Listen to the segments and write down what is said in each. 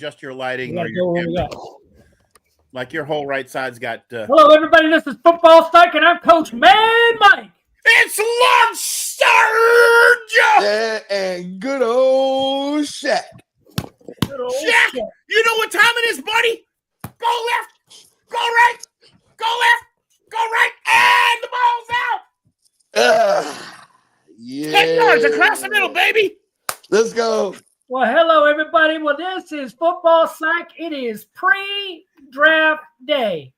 adjust your lighting or like your whole right side's got. Hello, everybody. This is Football Psych, and I'm Coach Mad Mike. It's Lord Sarge! Yeah, and good old Shaq. Shaq, you know what time it is, buddy? Go left, go right, go right, and the ball's out. Yeah. 10 yards across the middle, baby. Let's go. Well, hello, everybody. Well, this is Football Psych. It is pre-draft day.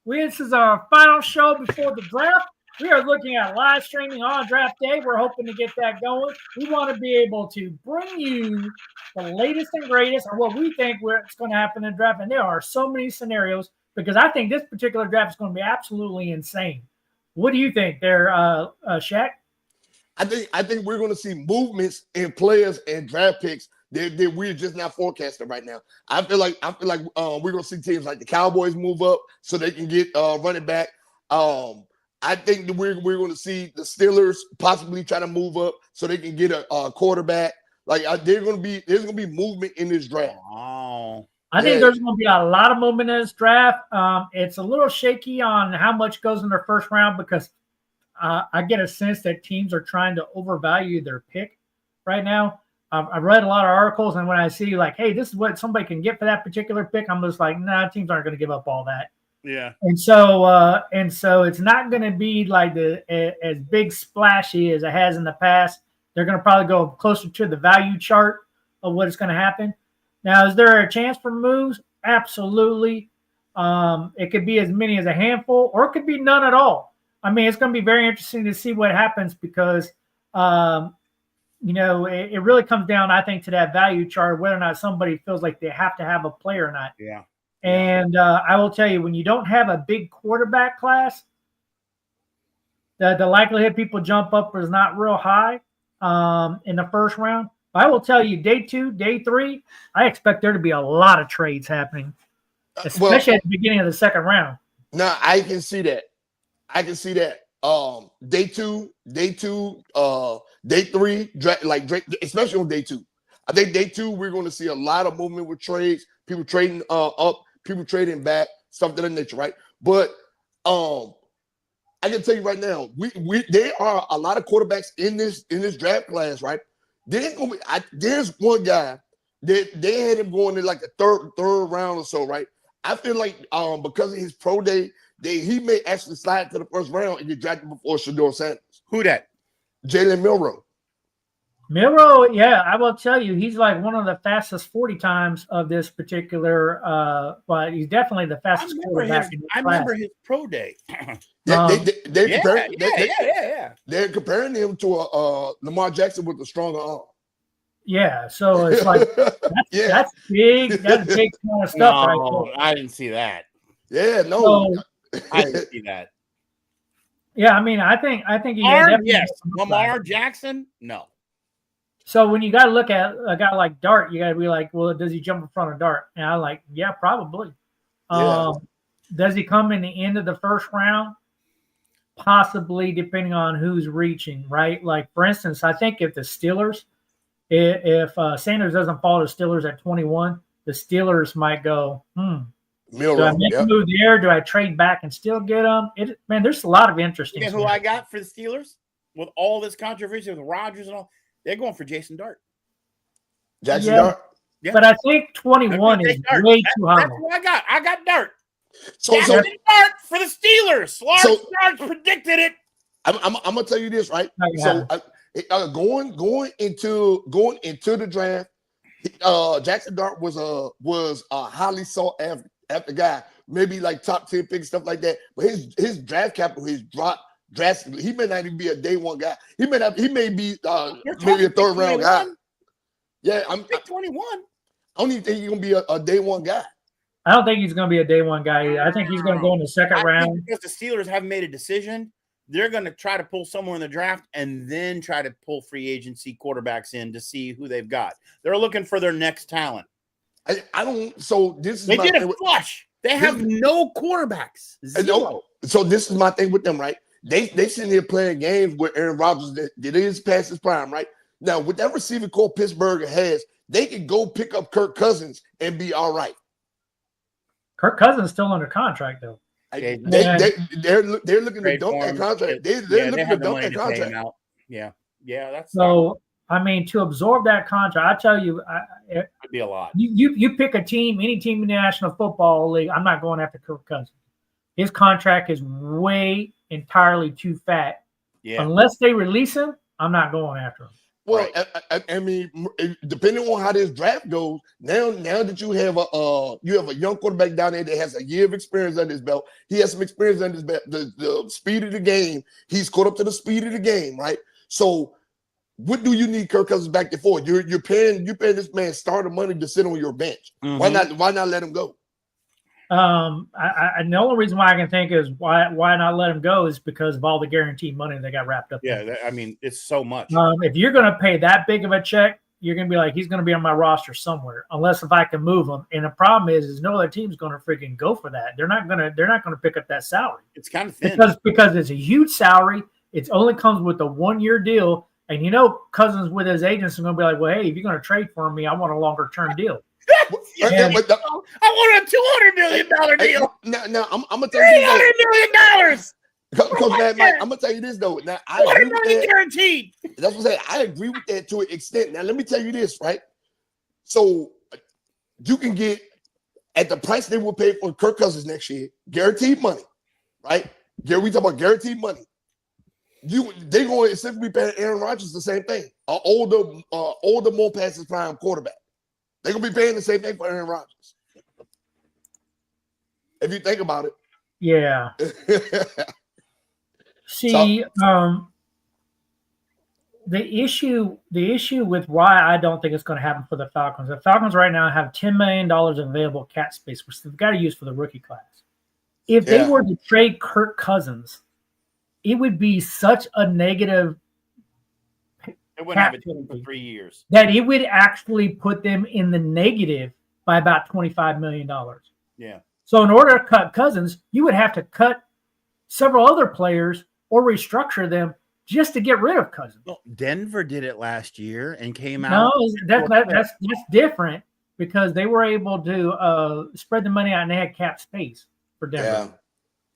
This is our final show before the draft. We are looking at live streaming on draft day. We're hoping to get that going. We want to be able to bring you the latest and greatest on what we think it's going to happen in the draft. And there are so many scenarios because I think this particular draft is going to be absolutely insane. What do you think there, Shaq? I think we're going to see movements in players and draft picks that we're just not forecasting right now. I feel like we're going to see teams like the Cowboys move up so they can get running back. I think that we're going to see the Steelers possibly try to move up so they can get a quarterback. Like there's going to be movement in this draft. Oh, I think there's going to be a lot of movement in this draft. It's a little shaky on how much goes in their first round because I get a sense that teams are trying to overvalue their pick right now. I've read a lot of articles, and when I see like, hey, this is what somebody can get for that particular pick, I'm just like, nah, teams aren't going to give up all that. Yeah. And so it's not going to be like as big splashy as it has in the past. They're going to probably go closer to the value chart of what is going to happen. Now, is there a chance for moves? Absolutely. It could be as many as a handful, or it could be none at all. I mean, it's going to be very interesting to see what happens because, it really comes down, I think, to that value chart, whether or not somebody feels like they have to have a player or not. Yeah. And I will tell you, when you don't have a big quarterback class, the likelihood people jump up is not real high in the first round. I will tell you, day 2, day 3, I expect there to be a lot of trades happening, especially at the beginning of the second round. No, I can see that. Day 2, day 3, especially on day 2. I think day 2, we're going to see a lot of movement with trades, people trading up, people trading back, stuff of that nature, right? But I can tell you right now, there are a lot of quarterbacks in this draft class, right? There's one guy that they had him going in like the third round or so, right? I feel like because of his pro day, he may actually slide to the first round and get drafted before Shedeur Sanders. Who that? Jalen Milroe. Milroe, yeah, I will tell you, he's like one of the fastest 40 times of this particular, but he's definitely the fastest quarterback in this class. Remember his pro day. They're comparing him to Lamar Jackson with a stronger arm. Yeah, so it's like that's big. That's big kind of stuff, right there. I didn't see that. Yeah, no, I didn't see that. Yeah, I mean, I think you yes, Lamar Jackson, no. So when you got to look at a guy like Dart, you got to be like, well, does he jump in front of Dart? And I'm like, yeah, probably. Yeah. Does he come in the end of the first round? Possibly, depending on who's reaching, right? Like, for instance, I think if the Steelers, if Sanders doesn't fall to Steelers at 21, the Steelers might go, Milroe, do I make a move there? Do I trade back and still get them? Man, there's a lot of interesting. You know who I got for the Steelers? With all this controversy with Rodgers and all, they're going for Jason Dart. Dart? Yeah. But I think 21 is way too high. That's what I got. I got Dart. So Dart for the Steelers. Lawrence predicted it. I'm gonna tell you this, right? So going into the draft, Jackson Dart was a highly sought after guy, maybe like top 10 pick, stuff like that. But his draft capital has dropped drastically. He may not even be a day one guy. He may be maybe a third round guy. Yeah, I'm pick 21. I don't even think he's gonna be a day one guy. I don't think he's going to be a day one guy. I think he's going to go in the second round. Because the Steelers haven't made a decision, they're going to try to pull somewhere in the draft and then try to pull free agency quarterbacks in to see who they've got. They're looking for their next talent. I don't. So this is they did a flush. They have no quarterbacks. Zero. So this is my thing with them, right? They sitting here playing games with Aaron Rodgers that is past his prime, right? Now, with that receiving core Pittsburgh has, they can go pick up Kirk Cousins and be all right. Kirk Cousins still under contract though. They're looking to dump that contract. They're looking to dump that contract. Yeah, that's so. I mean, to absorb that contract, I tell you, it'd be a lot. You pick a team, any team in the National Football League. I'm not going after Kirk Cousins. His contract is way entirely too fat. Yeah. Unless they release him, I'm not going after him. Well, right. I mean, depending on how this draft goes, now that you have a young quarterback down there that has a year of experience under his belt, he has some experience under his belt. The speed of the game, he's caught up to the speed of the game, right? So, what do you need Kirk Cousins back there for? You're paying this man starter money to sit on your bench. Mm-hmm. Why not let him go? The only reason why I can think is why not let him go is because of all the guaranteed money they got wrapped up. Yeah, I mean, it's so much. If you're going to pay that big of a check, you're going to be like, he's going to be on my roster somewhere, unless if I can move him. And the problem is no other team's going to freaking go for that. They're not going to pick up that salary. It's kind of thin because it's a huge salary. It only comes with a 1-year deal. And Cousins with his agents are going to be like, well, hey, if you're going to trade for me, I want a longer term deal. I want a $200 million deal. Now I'm going to tell you $300 million. I'm going to tell you this, though. Now, I agree with that. Guaranteed. That's what I'm saying. I agree with that to an extent. Now, let me tell you this, right? So you can get, at the price they will pay for Kirk Cousins next year, guaranteed money, right? We talk about guaranteed money. They're going to essentially be paying Aaron Rodgers the same thing. An older, more past his prime quarterback. They're going to be paying the same thing for Aaron Rodgers. If you think about it. Yeah. See, the issue with why I don't think it's going to happen for the Falcons. The Falcons right now have $10 million available cap space, which they've got to use for the rookie class. If they were to trade Kirk Cousins, it would be such a negative. It wouldn't have a team for 3 years. That it would actually put them in the negative by about $25 million. Yeah. So in order to cut Cousins, you would have to cut several other players or restructure them just to get rid of Cousins. Well, Denver did it last year and came out. No, that's different because they were able to spread the money out and they had cap space for Denver. Yeah.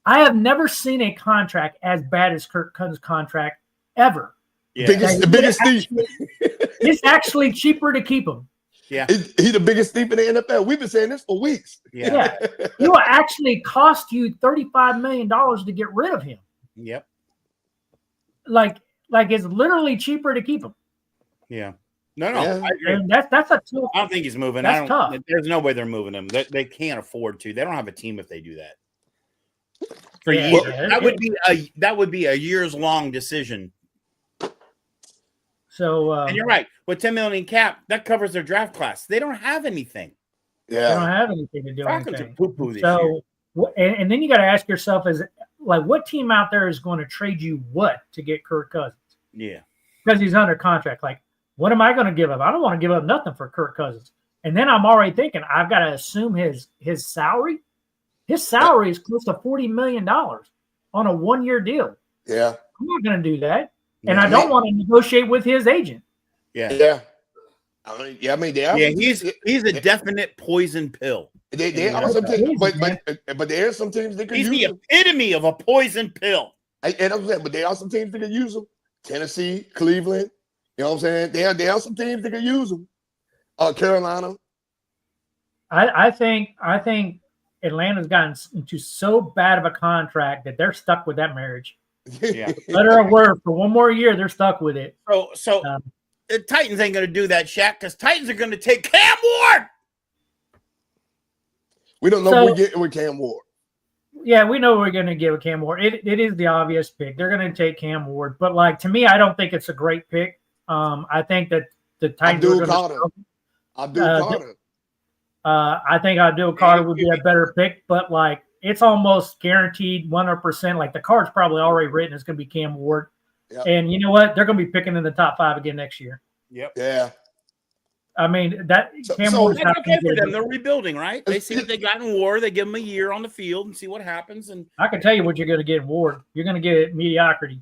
I have never seen a contract as bad as Kirk Cousins' contract ever. Yeah. The biggest thief. It's actually cheaper to keep him. Yeah. He's the biggest thief in the NFL. We've been saying this for weeks. Yeah. It will actually cost you $35 million to get rid of him. Yep. Like it's literally cheaper to keep him. Yeah. No. Yeah. I agree. And that's a tough. I don't think he's moving. That's tough. There's no way they're moving him. They can't afford to. They don't have a team if they do that. For years. That would be a years long decision. So and you're right. With $10 million cap, that covers their draft class. They don't have anything. Yeah, they don't have anything to do. Falcons anything. Are poo-poo this year. And then you got to ask yourself: what team out there is going to trade you what to get Kirk Cousins? Yeah, because he's under contract. Like, what am I going to give up? I don't want to give up nothing for Kirk Cousins. And then I'm already thinking I've got to assume his salary. His salary is close to $40 million on a 1-year deal. Yeah, I'm not going to do that. And I don't want to negotiate with his agent. Yeah. He's a definite poison pill. There are some teams, but there are some teams that can use him. He's the epitome of a poison pill. And I'm saying, but there are some teams that can use him. Tennessee, Cleveland. You know what I'm saying? There are some teams that can use him. Carolina. I think Atlanta's gotten into so bad of a contract that they're stuck with that marriage. Yeah. Letter of word for one more year, they're stuck with it. So the Titans ain't going to do that, Shaq, because Titans are going to take Cam Ward. We don't know who we get with Cam Ward. Yeah, we know we're going to give Cam Ward. It is the obvious pick. They're going to take Cam Ward, but to me, I don't think it's a great pick. I think that the Titans Abdul Carter. I think Abdul Carter would be a better pick, but it's almost guaranteed 100%. Like the card's probably already written. It's going to be Cam Ward. Yep. And you know what? They're going to be picking in the top 5 again next year. Yep. Yeah. I mean, Cam Ward's that's okay for them. They're rebuilding, right? They see what they got in Ward. They give them a year on the field and see what happens. And I can tell you what you're going to get in Ward. You're going to get mediocrity.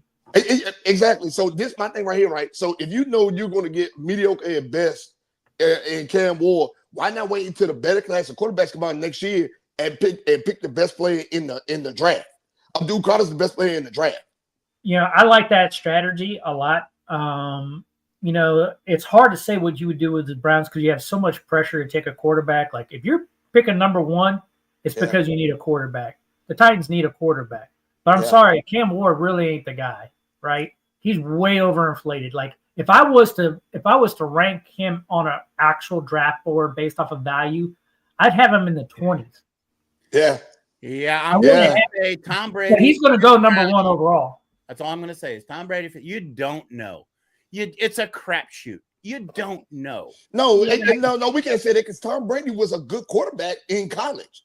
Exactly. So this my thing right here, right? So if you know you're going to get mediocre at best in Cam Ward, why not wait until the better class of quarterbacks come out next year and pick the best player in the draft? Abdul Carter's the best player in the draft. I like that strategy a lot. It's hard to say what you would do with the Browns because you have so much pressure to take a quarterback. Like if you're picking number one, it's because you need a quarterback. The Titans need a quarterback. But I'm sorry, Cam Ward really ain't the guy, right? He's way overinflated. Like if I was to rank him on an actual draft board based off of value, I'd have him in the 20s. Yeah. Yeah, I'm going to say Tom Brady. But he's going to go number one overall. That's all I'm going to say is Tom Brady. You don't know. It's a crapshoot. You don't know. No, we can't say that because Tom Brady was a good quarterback in college.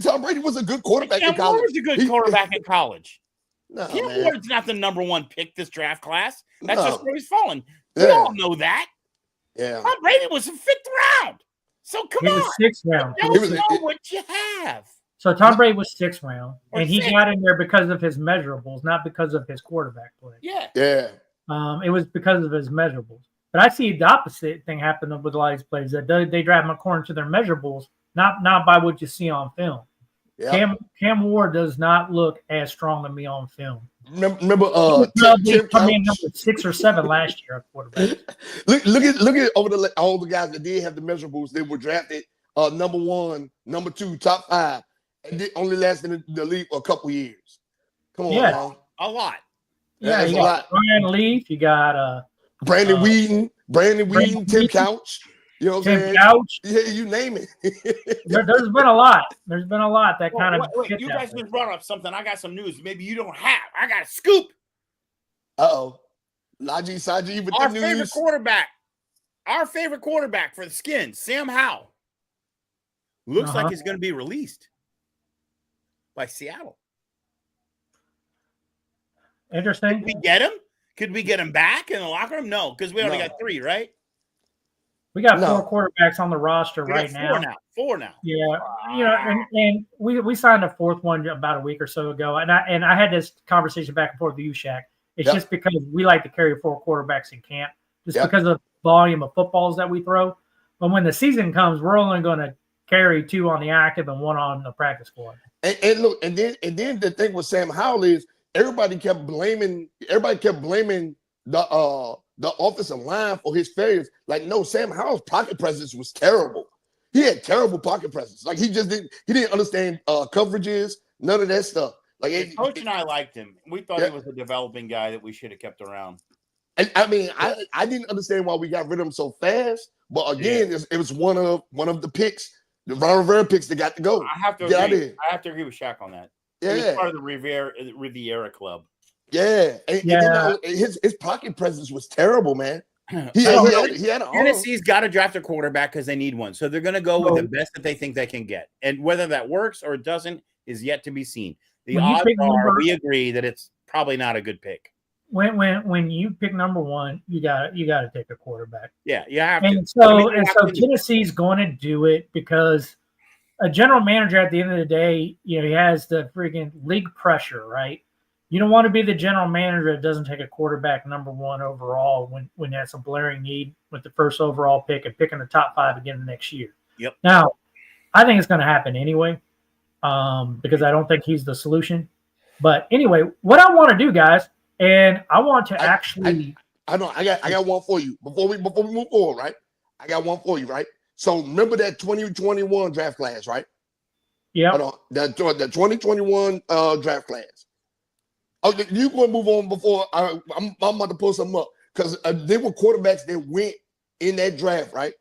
Tom Brady was a good quarterback in college. Cam Ward's a good quarterback in college. No, Cam Ward's not the number one pick this draft class. That's just where he's fallen. Yeah. We all know that. Yeah. Tom Brady was the 5th round. So come on. He was 6th round. You don't know what you have. So Tom Brady was 6th round, and he got in there because of his measurables, not because of his quarterback play. Yeah. Yeah. It was because of his measurables. But I see the opposite thing happen with a lot of these players that they draft them according to their measurables, not by what you see on film. Yep. Cam Ward does not look as strong to me on film. Remember Tim come in number 6 or 7 last year at quarterback. Look at all the guys that did have the measurables. They were drafted number 1, number 2, top 5, and they only lasted in the league for a couple years. Come on, man. A lot. Yeah, you got Ryan Leaf, you got Brandon Whedon, Tim Couch. You know what I'm saying? Couch. Yeah, you name it. There's been a lot. There's been a lot that kind of. Wait, you guys just brought up something. I got some news. Maybe you don't have. I got a scoop. Uh-oh. Najee Saji with our the favorite news. quarterback. Our favorite quarterback for the Skins, Sam Howell. Looks like he's going to be released by Seattle. Interesting. Could we get him? Could we get him back in the locker room? No, because we only got 3, right? We got 4 quarterbacks on the roster right now. 4 now. Yeah, and we signed a 4th one about a week or so ago, and I had this conversation back and forth with you, Shaq. It's just because we like to carry 4 quarterbacks in camp, just because of the volume of footballs that we throw. But when the season comes, we're only going to carry 2 on the active and 1 on the practice squad. And look, and then the thing with Sam Howell is everybody kept blaming the offensive line for his failures. Like, no, Sam Howell's pocket presence was terrible. He had terrible pocket presence. Like he didn't understand coverages, none of that stuff. Like Coach and I liked him. We thought he was a developing guy that we should have kept around. I mean, I didn't understand why we got rid of him so fast. But again, it was one of the picks, the Ron Rivera picks that got to go. I have to agree. I have to agree with Shaq on that. Yeah, he was part of the Riviera Club. Yeah, and then, his pocket presence was terrible, man. He had Tennessee's got to draft a quarterback because they need one, so they're going to go with the best that they think they can get, and whether that works or it doesn't is yet to be seen. The odds are, we agree that it's probably not a good pick. When you pick number 1, you got to take a quarterback. Yeah, you have to. So Tennessee's going to do it because a general manager at the end of the day, he has the freaking league pressure, right? You don't want to be the general manager that doesn't take a quarterback number 1 overall when that's a blaring need with the first overall pick and picking the top 5 again the next year. Yep. Now, I think it's going to happen anyway because I don't think he's the solution. But anyway, what I want to do, guys, and I want to I got one for you before we move forward, right? I got one for you, right? So remember that 2021 draft class, right? Yeah. The 2021 draft class. Oh, you going to move on before I'm about to pull something up because there were quarterbacks that went in that draft, right?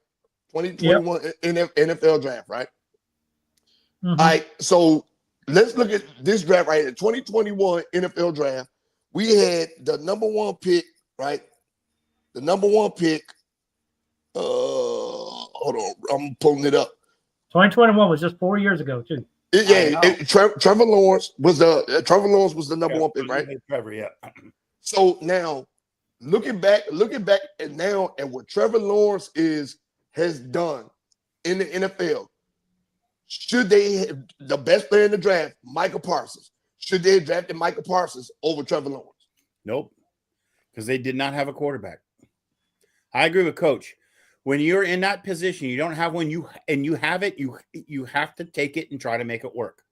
2021 NFL draft, right? Mm-hmm. All right, so let's look at this draft right here. 2021 NFL draft. We had the number 1 pick, right? The number 1 pick. Hold on, I'm pulling it up. 2021 was just 4 years ago, too. Trevor Lawrence was the number 1 pick, right? Trevor, yeah. So now, looking back at now and what Trevor Lawrence has done in the NFL, should they have the best player in the draft, Michael Parsons? Should they have drafted Michael Parsons over Trevor Lawrence? Nope. Because they did not have a quarterback. I agree with Coach. When you're in that position, you don't have one. You have it. You have to take it and try to make it work.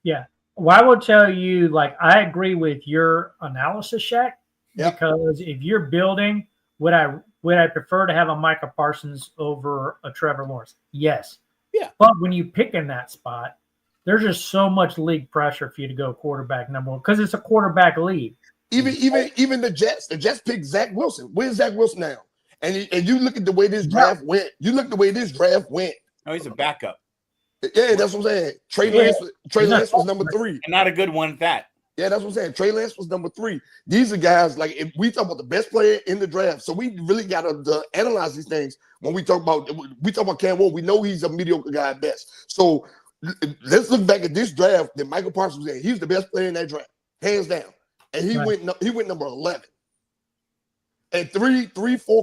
Yeah. Well, I will tell you, like, I agree with your analysis, Shaq. Yep. Because if you're building, would I prefer to have a Micah Parsons over a Trevor Lawrence? Yes. Yeah. But when you pick in that spot, there's just so much league pressure for you to go quarterback number one because it's a quarterback league. Even the Jets picked Zach Wilson. Where's Zach Wilson now? And you look at the way this draft went. Oh, he's a backup. Yeah, that's what I'm saying. Trey Lance was number 3. And not a good one at that. Yeah, that's what I'm saying. Trey Lance was number 3. These are guys, like, if we talk about the best player in the draft, so we really got to analyze these things when we talk about Cam Ward. We know he's a mediocre guy at best. So let's look back at this draft that Michael Parsons was in. He was the best player in that draft, hands down. And he went number 11. And 4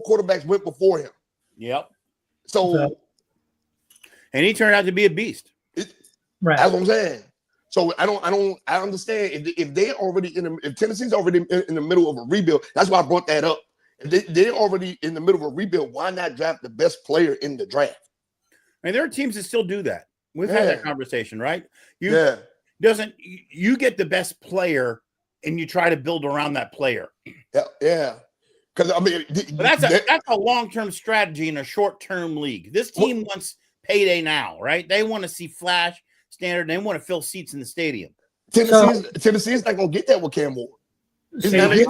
quarterbacks went before him. Yep. So and he turned out to be a beast. Right. That's what I'm saying. So I understand if they're already if Tennessee's already in the middle of a rebuild. That's why I brought that up. If they're already in the middle of a rebuild, why not draft the best player in the draft? I mean, there are teams that still do that. We've had that conversation, right? You get the best player and you try to build around that player. Yeah. Because I mean, that's a long-term strategy in a short-term league. This team wants payday now, right? They want to see flash standard. They want to fill seats in the stadium. Tennessee's not going to get that with Cam Ward. Odds are they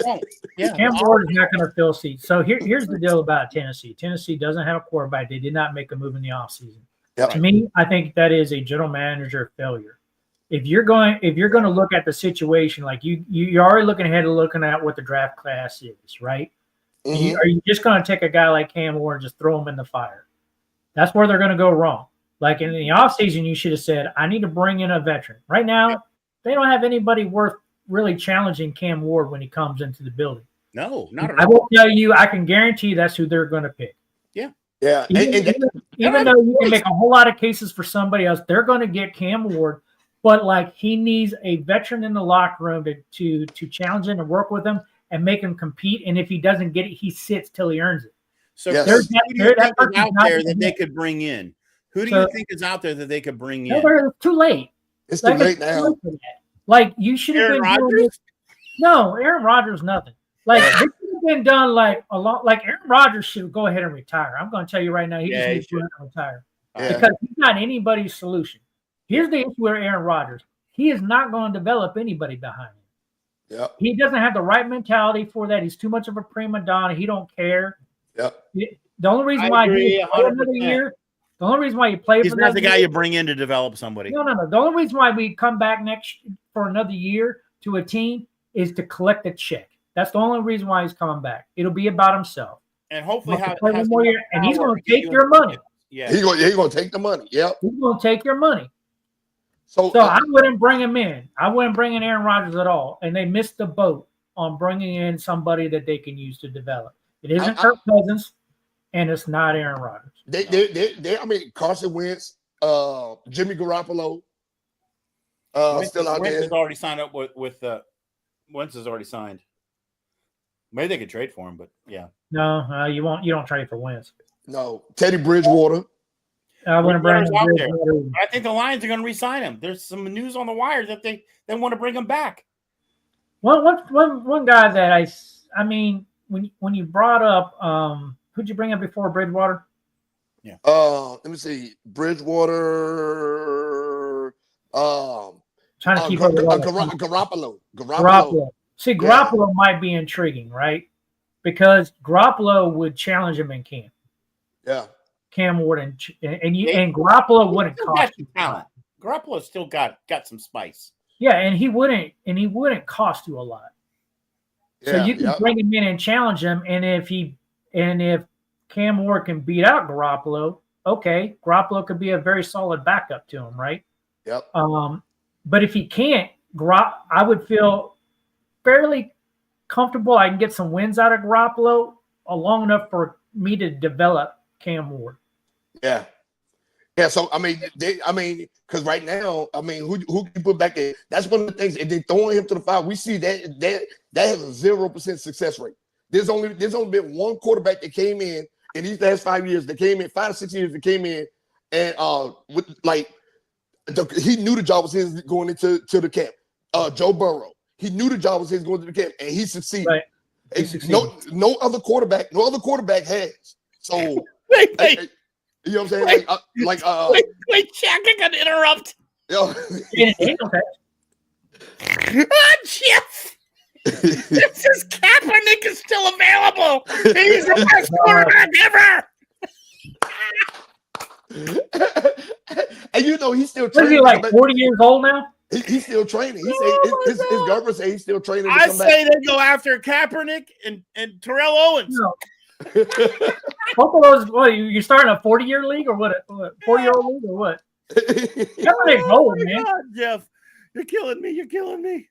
won't. Yeah, Cam Ward is not going to fill seats. So here's the deal about Tennessee. Tennessee doesn't have a quarterback. They did not make a move in the offseason. Yep. To me, I think that is a general manager failure. If you're going to look at the situation, like you're already looking at what the draft class is, right? Mm-hmm. Are you just going to take a guy like Cam Ward and just throw him in the fire? That's where they're going to go wrong. Like in the offseason, you should have said, I need to bring in a veteran. Right now, they don't have anybody worth really challenging Cam Ward when he comes into the building. No, not at all. I will tell you, I can guarantee that's who they're going to pick. Yeah. Yeah. Even though you can make a whole lot of cases for somebody else, they're going to get Cam Ward. But like he needs a veteran in the locker room to challenge him and work with him and make him compete. And if he doesn't get it, he sits till he earns it. So who do you think is out there that they could bring in? Who do you think is out there that they could bring in? It's too late. It's too late now. Like you should have been doing this. No, Aaron Rodgers, nothing. Like this should have been done like a lot. Like Aaron Rodgers should go ahead and retire. I'm going to tell you right now, he just needs to retire because he's not anybody's solution. Here's the issue with Aaron Rodgers. He is not going to develop anybody behind him. Yep. He doesn't have the right mentality for that. He's too much of a prima donna. He don't care. Yep. The only reason why he another year, the only reason why you play he's not the guy you bring in to develop somebody. No. The only reason why we come back next for another year to a team is to collect a check. That's the only reason why he's coming back. It'll be about himself. And hopefully play one more year, and he's going to take your money. Yeah. He's going to take the money. Yep. He's going to take your money. So I wouldn't bring him in. I wouldn't bring in Aaron Rodgers at all. And they missed the boat on bringing in somebody that they can use to develop. It isn't Kirk Cousins, and it's not Aaron Rodgers. I mean, Carson Wentz, Jimmy Garoppolo, still out there. Wentz has already signed up with Wentz has already signed. Maybe they could trade for him, but yeah. No, you won't. You don't trade for Wentz. No, Teddy Bridgewater. I wouldn't bring him out there. I think the Lions are going to re-sign him. There's some news on the wire that they want to bring him back. One guy that I mean, when you brought up, who'd you bring up before Bridgewater? Yeah. Let me see. Bridgewater. Trying to keep up with Garoppolo. See, Garoppolo might be intriguing, right? Because Garoppolo would challenge him in camp. Yeah. Cam Ward and Garoppolo wouldn't cost you talent. Garoppolo's still got some spice. Yeah, and he wouldn't cost you a lot. Yeah, so you can bring him in and challenge him, and if Cam Ward can beat out Garoppolo, okay, Garoppolo could be a very solid backup to him, right? Yep. But if he can't, I would feel fairly comfortable. I can get some wins out of Garoppolo long enough for me to develop Cam Ward. Yeah. Yeah, so because right now, who can you put back in? That's one of the things. If they're throwing him to the fire, we see that has a 0% success rate. There's only been one quarterback that came in these last 5 years. That came in 5 to 6 years. That came in and he knew the job was his going into the camp. Joe Burrow, he knew the job was his going to the camp, and he succeeded. Right. No other quarterback has. So. Wait. You know what I'm saying? Wait, Jack, I got to interrupt. Yo. Jeff! This is Kaepernick is still available. He's the best quarterback ever. And he's still What training. is he, like 40 years old now? He's still training. He his government say he's still training. I say they go after Kaepernick and Terrell Owens. No. Both of those. What, you're starting a 40-year league or what? 40-year-old league or what? Kaepernick's old, man. God, Jeff, you're killing me.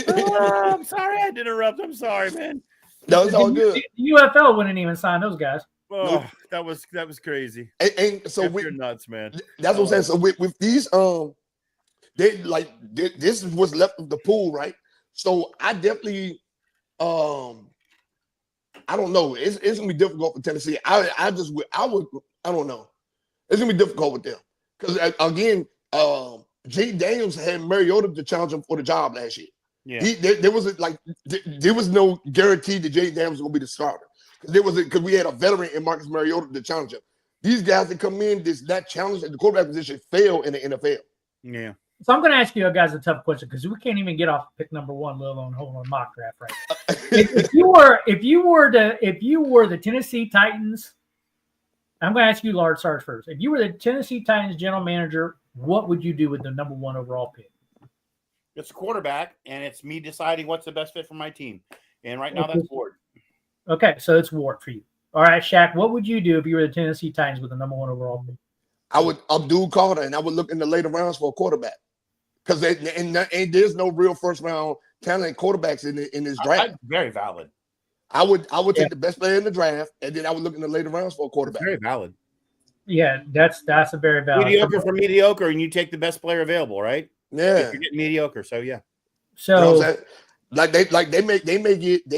Oh, I'm sorry I had to interrupt. I'm sorry, man. No, it's all good. The UFL wouldn't even sign those guys. Oh, that was crazy. And so you're nuts, man. That's what I'm saying. So with these this is what's left of the pool, right? So I definitely I don't know. It's gonna be difficult for Tennessee. I don't know. It's gonna be difficult with them because again, Jay Daniels had Mariota to challenge him for the job last year. Yeah, there was no guarantee that Jay Daniels was gonna be the starter because we had a veteran in Marcus Mariota to challenge him. These guys that come in, that challenge at the quarterback position fail in the NFL. Yeah. So I'm going to ask you guys a tough question because we can't even get off pick number one, let alone hold on mock draft right now. if you were the Tennessee Titans, I'm going to ask you, Lard Sarge, first. If you were the Tennessee Titans general manager, what would you do with the number one overall pick? It's a quarterback, and it's me deciding what's the best fit for my team. And right now, that's Ward. Okay, so it's Ward for you. All right, Shaq, what would you do if you were the Tennessee Titans with the number one overall pick? I would Abdul Carter, and I would look in the later rounds for a quarterback. Because there's no real first round talent quarterbacks in this draft. Very valid. I would take the best player in the draft, and then I would look in the later rounds for a quarterback. Very valid. Yeah, that's a very valid. Mediocre for mediocre, and you take the best player available, right? Yeah, if you're getting mediocre. So yeah. So you know they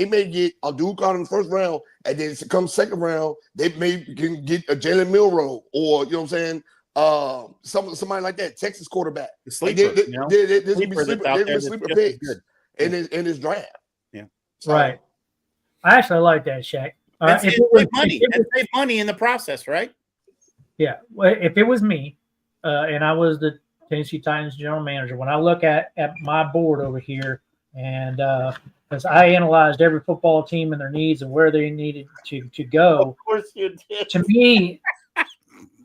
may get Abdul Carter in the first round, and then come second round, they can get a Jalen Milroe or you know what I'm saying. Somebody like that, Texas quarterback. The sleeper, there's gonna be sleeper picks in his draft. Yeah, so, right. I actually like that, Shaq. Save money in the process, right? Yeah. Well, if it was me, and I was the Tennessee Titans general manager, when I look at my board over here, and because I analyzed every football team and their needs and where they needed to go. Of course you did.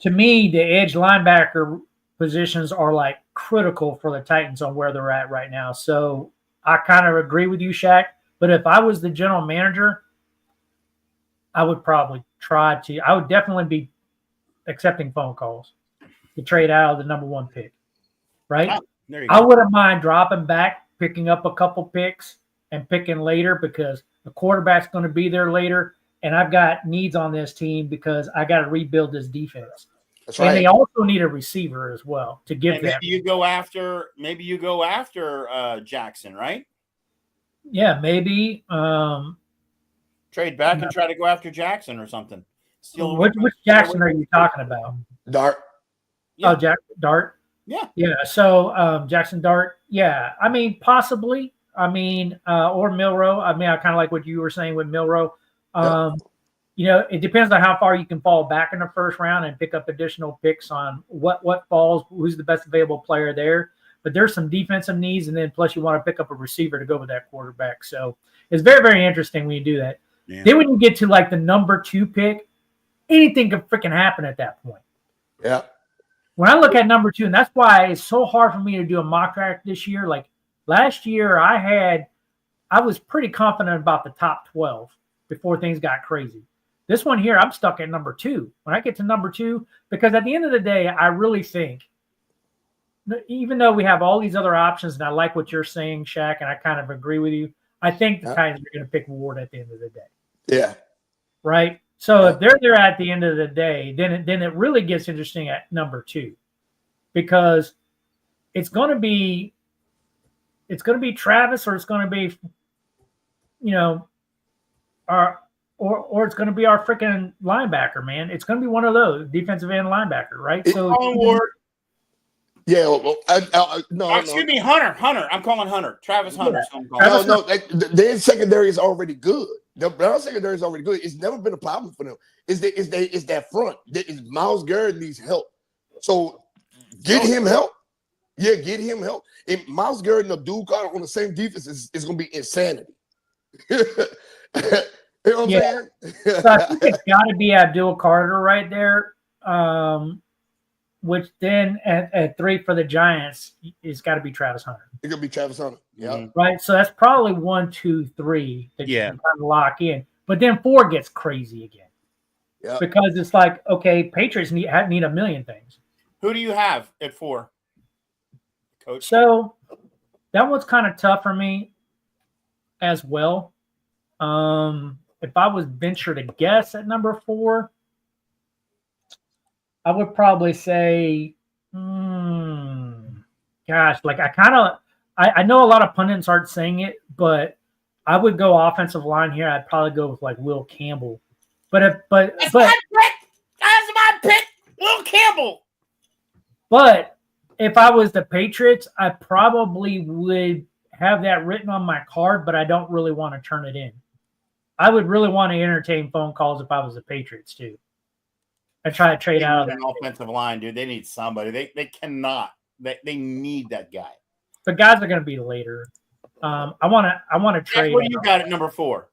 To me, the edge linebacker positions are like critical for the Titans on where they're at right now. So I kind of agree with you, Shaq. But if I was the general manager, I would definitely be accepting phone calls to trade out of the number one pick. Right? Oh, I wouldn't mind dropping back, picking up a couple picks and picking later because the quarterback's going to be there later. And I've got needs on this team because I got to rebuild this defense. That's right. And they also need a receiver as well to give them. Maybe you go after Jackson, right? Yeah, maybe. Trade back and try to go after Jackson or something. Which Jackson are you talking about? Dart. Yeah. Oh, Dart. Yeah. Yeah. So Jackson Dart. Yeah. I mean, possibly. Or Milroe. I mean, I kind of like what you were saying with Milroe. It depends on how far you can fall back in the first round and pick up additional picks on what falls, who's the best available player there. But there's some defensive needs, and then plus you want to pick up a receiver to go with that quarterback. So it's very, very interesting when you do that. Yeah. Then when you get to like the number 2 pick, anything can freaking happen at that point. Yeah. When I look at number 2, and that's why it's so hard for me to do a mock draft this year. Like last year, I was pretty confident about the top 12 before things got crazy. This one here, I'm stuck at number 2. When I get to number 2, because at the end of the day, I really think, even though we have all these other options, and I like what you're saying, Shaq, and I kind of agree with you, I think the Titans are going to pick Ward at the end of the day. Yeah. Right? So if they're there at the end of the day, then it really gets interesting at number 2, because it's going to be Travis, or it's going to be, or it's going to be our freaking linebacker, man. It's going to be one of those, defensive end linebacker, right? Yeah, well, no. Excuse me, Hunter. I'm calling Hunter. Travis Hunter. Yeah. No, their secondary is already good. Their secondary is already good. It's never been a problem for them. It's that front. Myles Garrett needs help. So get him help. Yeah, get him help. If Myles Garrett and Abdul Carter on the same defense is going to be insanity. You know what I'm saying? So I think it's got to be Abdul Carter right there. Which then at 3 for the Giants is got to be Travis Hunter. It's gonna be Travis Hunter, yeah. Right. So that's probably 1, 2, 3 that you can kind of lock in. But then 4 gets crazy again. Yeah. Because it's like, okay, Patriots need a million things. Who do you have at 4, Coach? So that one's kind of tough for me as well. If I was venture to guess at number 4. I would probably say, gosh, like I know a lot of pundits aren't saying it, but I would go offensive line here. I'd probably go with like Will Campbell. That's my pick, Will Campbell. But if I was the Patriots, I probably would have that written on my card, but I don't really want to turn it in. I would really want to entertain phone calls if I was the Patriots too. I try to trade out of an offensive line, dude. They need somebody. They cannot. They need that guy. But guys are going to be later. I want to trade. What do you got at number 4?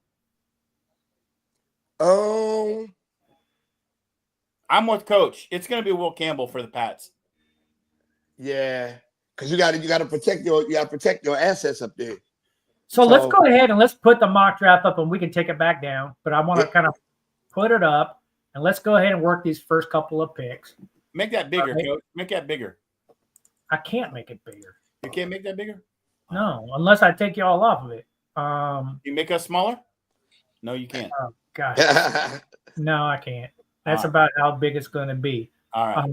I'm with Coach. It's going to be Will Campbell for the Pats. Yeah, because you got to protect your assets up there. So let's go ahead and let's put the mock draft up, and we can take it back down. But I want to kind of put it up. And let's go ahead and work these first couple of picks. Make that bigger, Coach. Make that bigger. I can't make it bigger. You can't make that bigger? No, unless I take you all off of it. You make us smaller? No, you can't. Oh, gosh. No, I can't. That's about how big it's going to be. All right.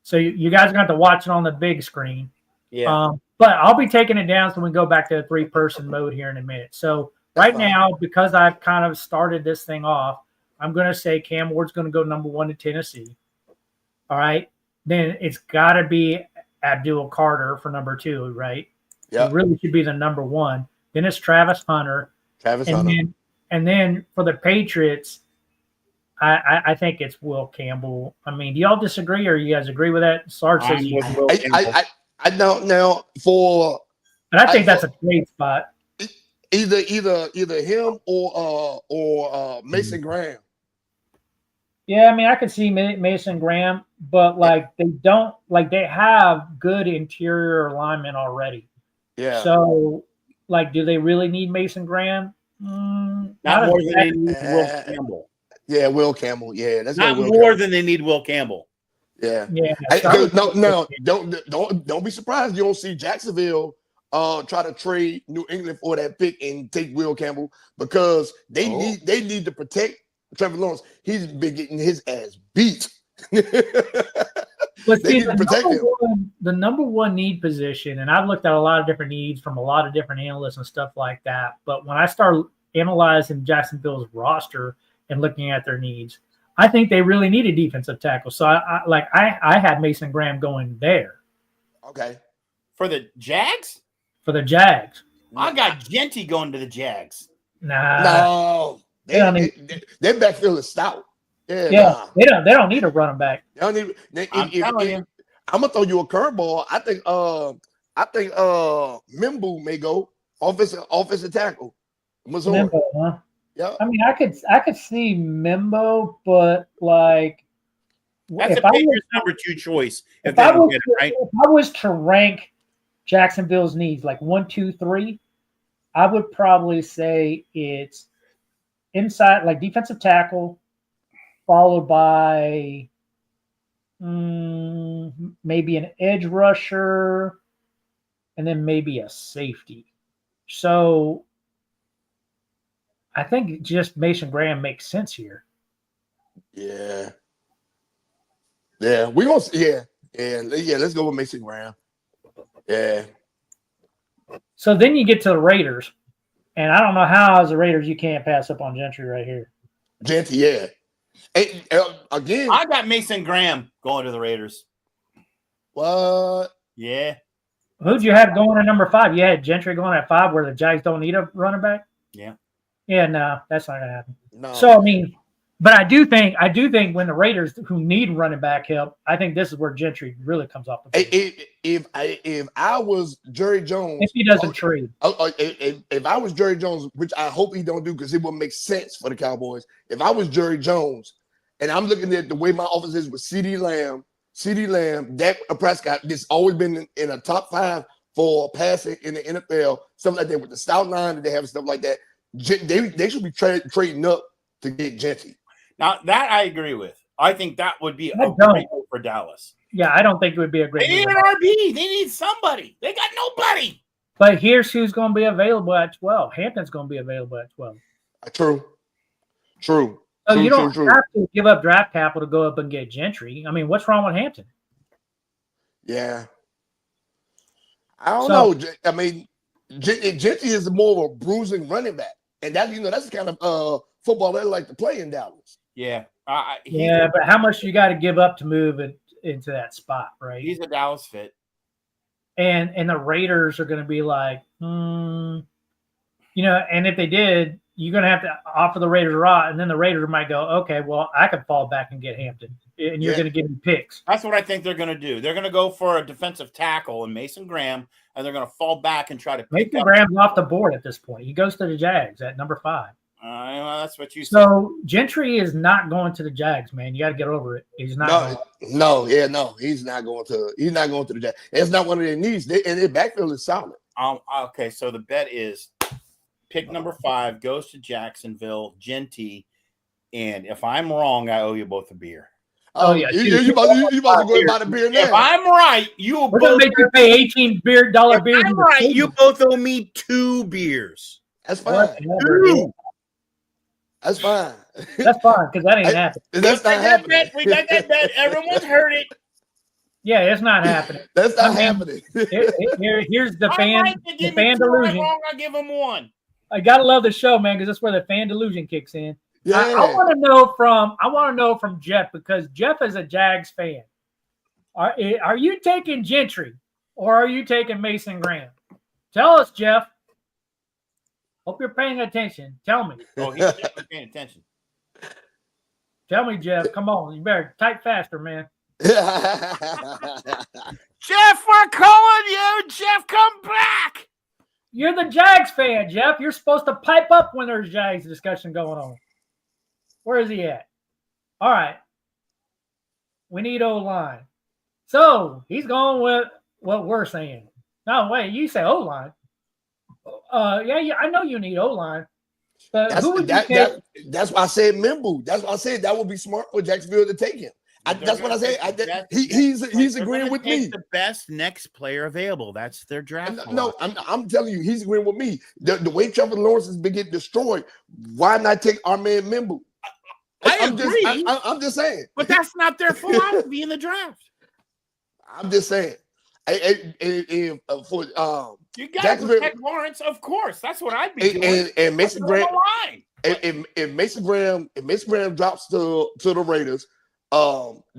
So you guys are going to have to watch it on the big screen. Yeah. But I'll be taking it down so we go back to the 3-person mode here in a minute. So right now, because I've kind of started this thing off, I'm going to say Cam Ward's going to go number 1 to Tennessee. All right. Then it's got to be Abdul Carter for number 2, right? Yeah. It really should be the number 1. Then it's Travis Hunter. And then for the Patriots, I think it's Will Campbell. I mean, do y'all disagree, or you guys agree with that? Sarge says I don't know for. But I think that's a great spot. Either him or Mason Graham. Yeah, I mean, I could see Mason Graham, but they have good interior alignment already. Yeah. So, do they really need Mason Graham? Not more than they need Will Campbell. Yeah, Will Campbell. Yeah, that's not more than they need Will Campbell. Yeah. Yeah. Don't be surprised you don't see Jacksonville try to trade New England for that pick and take Will Campbell, because they need to protect Trevor Lawrence. He's been getting his ass beat. But see, the number one need position, and I've looked at a lot of different needs from a lot of different analysts and stuff like that. But when I start analyzing Jacksonville's roster and looking at their needs, I think they really need a defensive tackle. So I had Mason Graham going there. Okay. For the Jags? For the Jags. I got Genty going to the Jags. No. Their backfield is stout. Yeah. They don't need a running back. They don't need, I'm gonna throw you a curveball. I think Mimbu may go offensive tackle. Missouri. Mimbo, huh? Yeah. I mean, I could see Mimbo, but that's a Patriots number 2 choice. If I was to rank Jacksonville's needs 1, 2, 3, I would probably say it's inside, defensive tackle, followed by maybe an edge rusher, and then maybe a safety. So I think just Mason Graham makes sense here. Yeah. Yeah. We're gonna yeah. Let's go with Mason Graham. Yeah. So then you get to the Raiders, and I don't know how as the Raiders you can't pass up on Gentry right here. Gentry, yeah. And, again, I got Mason Graham going to the Raiders. What? Yeah. Who'd you have going at number 5? You had Gentry going at 5 where the Jags don't need a running back? Yeah. Yeah, no, that's not going to happen. No. So, I mean, but I do think when the Raiders who need running back help, I think this is where Gentry really comes off the board. If I was Jerry Jones, if he doesn't trade. If I was Jerry Jones, which I hope he don't do because it would make sense for the Cowboys. If I was Jerry Jones and I'm looking at the way my offense is with CeeDee Lamb, Dak Prescott, this always been in a top 5 for passing in the NFL, stuff like that with the stout line that they have and stuff like that. They should be trading up to get Gentry. Now that I agree with. I think that would be a great move for Dallas. Yeah, I don't think it would be a great They need an RB. They need somebody. They got nobody. But here's who's going to be available at 12. Hampton's going to be available at 12. True. So you don't have to give up draft capital to go up and get Gentry. I mean, what's wrong with Hampton? Yeah. I don't know. I mean, Gentry is more of a bruising running back. And that's the kind of football they like to play in Dallas. Yeah. But how much you got to give up to move it into that spot, right? He's a Dallas fit. And the Raiders are going to be like, and if they did, you're going to have to offer the Raiders a lot, and then the Raiders might go, okay, well, I could fall back and get Hampton, and you're going to give me picks. That's what I think they're going to do. They're going to go for a defensive tackle in Mason Graham, and they're going to fall back and try to pick Mason Graham's off the board at this point. He goes to the Jags at number 5. That's what you said. So Gentry is not going to the Jags, man. You got to get over it. He's not. He's not going to. He's not going to the Jags. It's not one of their needs. And their backfield is solid. Okay, so the bet is pick number 5 goes to Jacksonville, Gentry, and if I'm wrong, I owe you both a beer. Oh yeah, you about to go and buy the beer now. If I'm right, we're gonna make you pay $18 beers. If I'm right, you both owe me 2 beers. That's fine. 2. That's fine. That's fine because that ain't happening. That's not happening. We got that bet. Everyone's heard it. Yeah, it's not happening. That's not happening. Here's the fan delusion. I give him 1. I gotta love the show, man, because that's where the fan delusion kicks in. Yeah. I want to know from Jeff because Jeff is a Jags fan. Are you taking Gentry or are you taking Mason Graham? Tell us, Jeff. Hope you're paying attention. Tell me. Oh, he's definitely paying attention. Tell me, Jeff. Come on. You better type faster, man. Jeff, we're calling you. Jeff, come back. You're the Jags fan, Jeff. You're supposed to pipe up when there's Jags discussion going on. Where is he at? All right. We need O-line. So he's going with what we're saying. No, wait. You say O-line. Yeah, I know you need O-line. But that's why I said Mimbu. That's why I said that would be smart for Jacksonville to take him. That's what I said. He's agreeing with me. The best next player available. That's their draft. No, I'm telling you, he's agreeing with me. The way Trevor Lawrence has been getting destroyed, why not take our man Mimbu? I agree. I'm just saying. But that's not their philosophy in the draft. I'm just saying. You got to protect Lawrence, of course. That's what I'd be doing. And Mason Graham. If Mason Graham drops to the Raiders,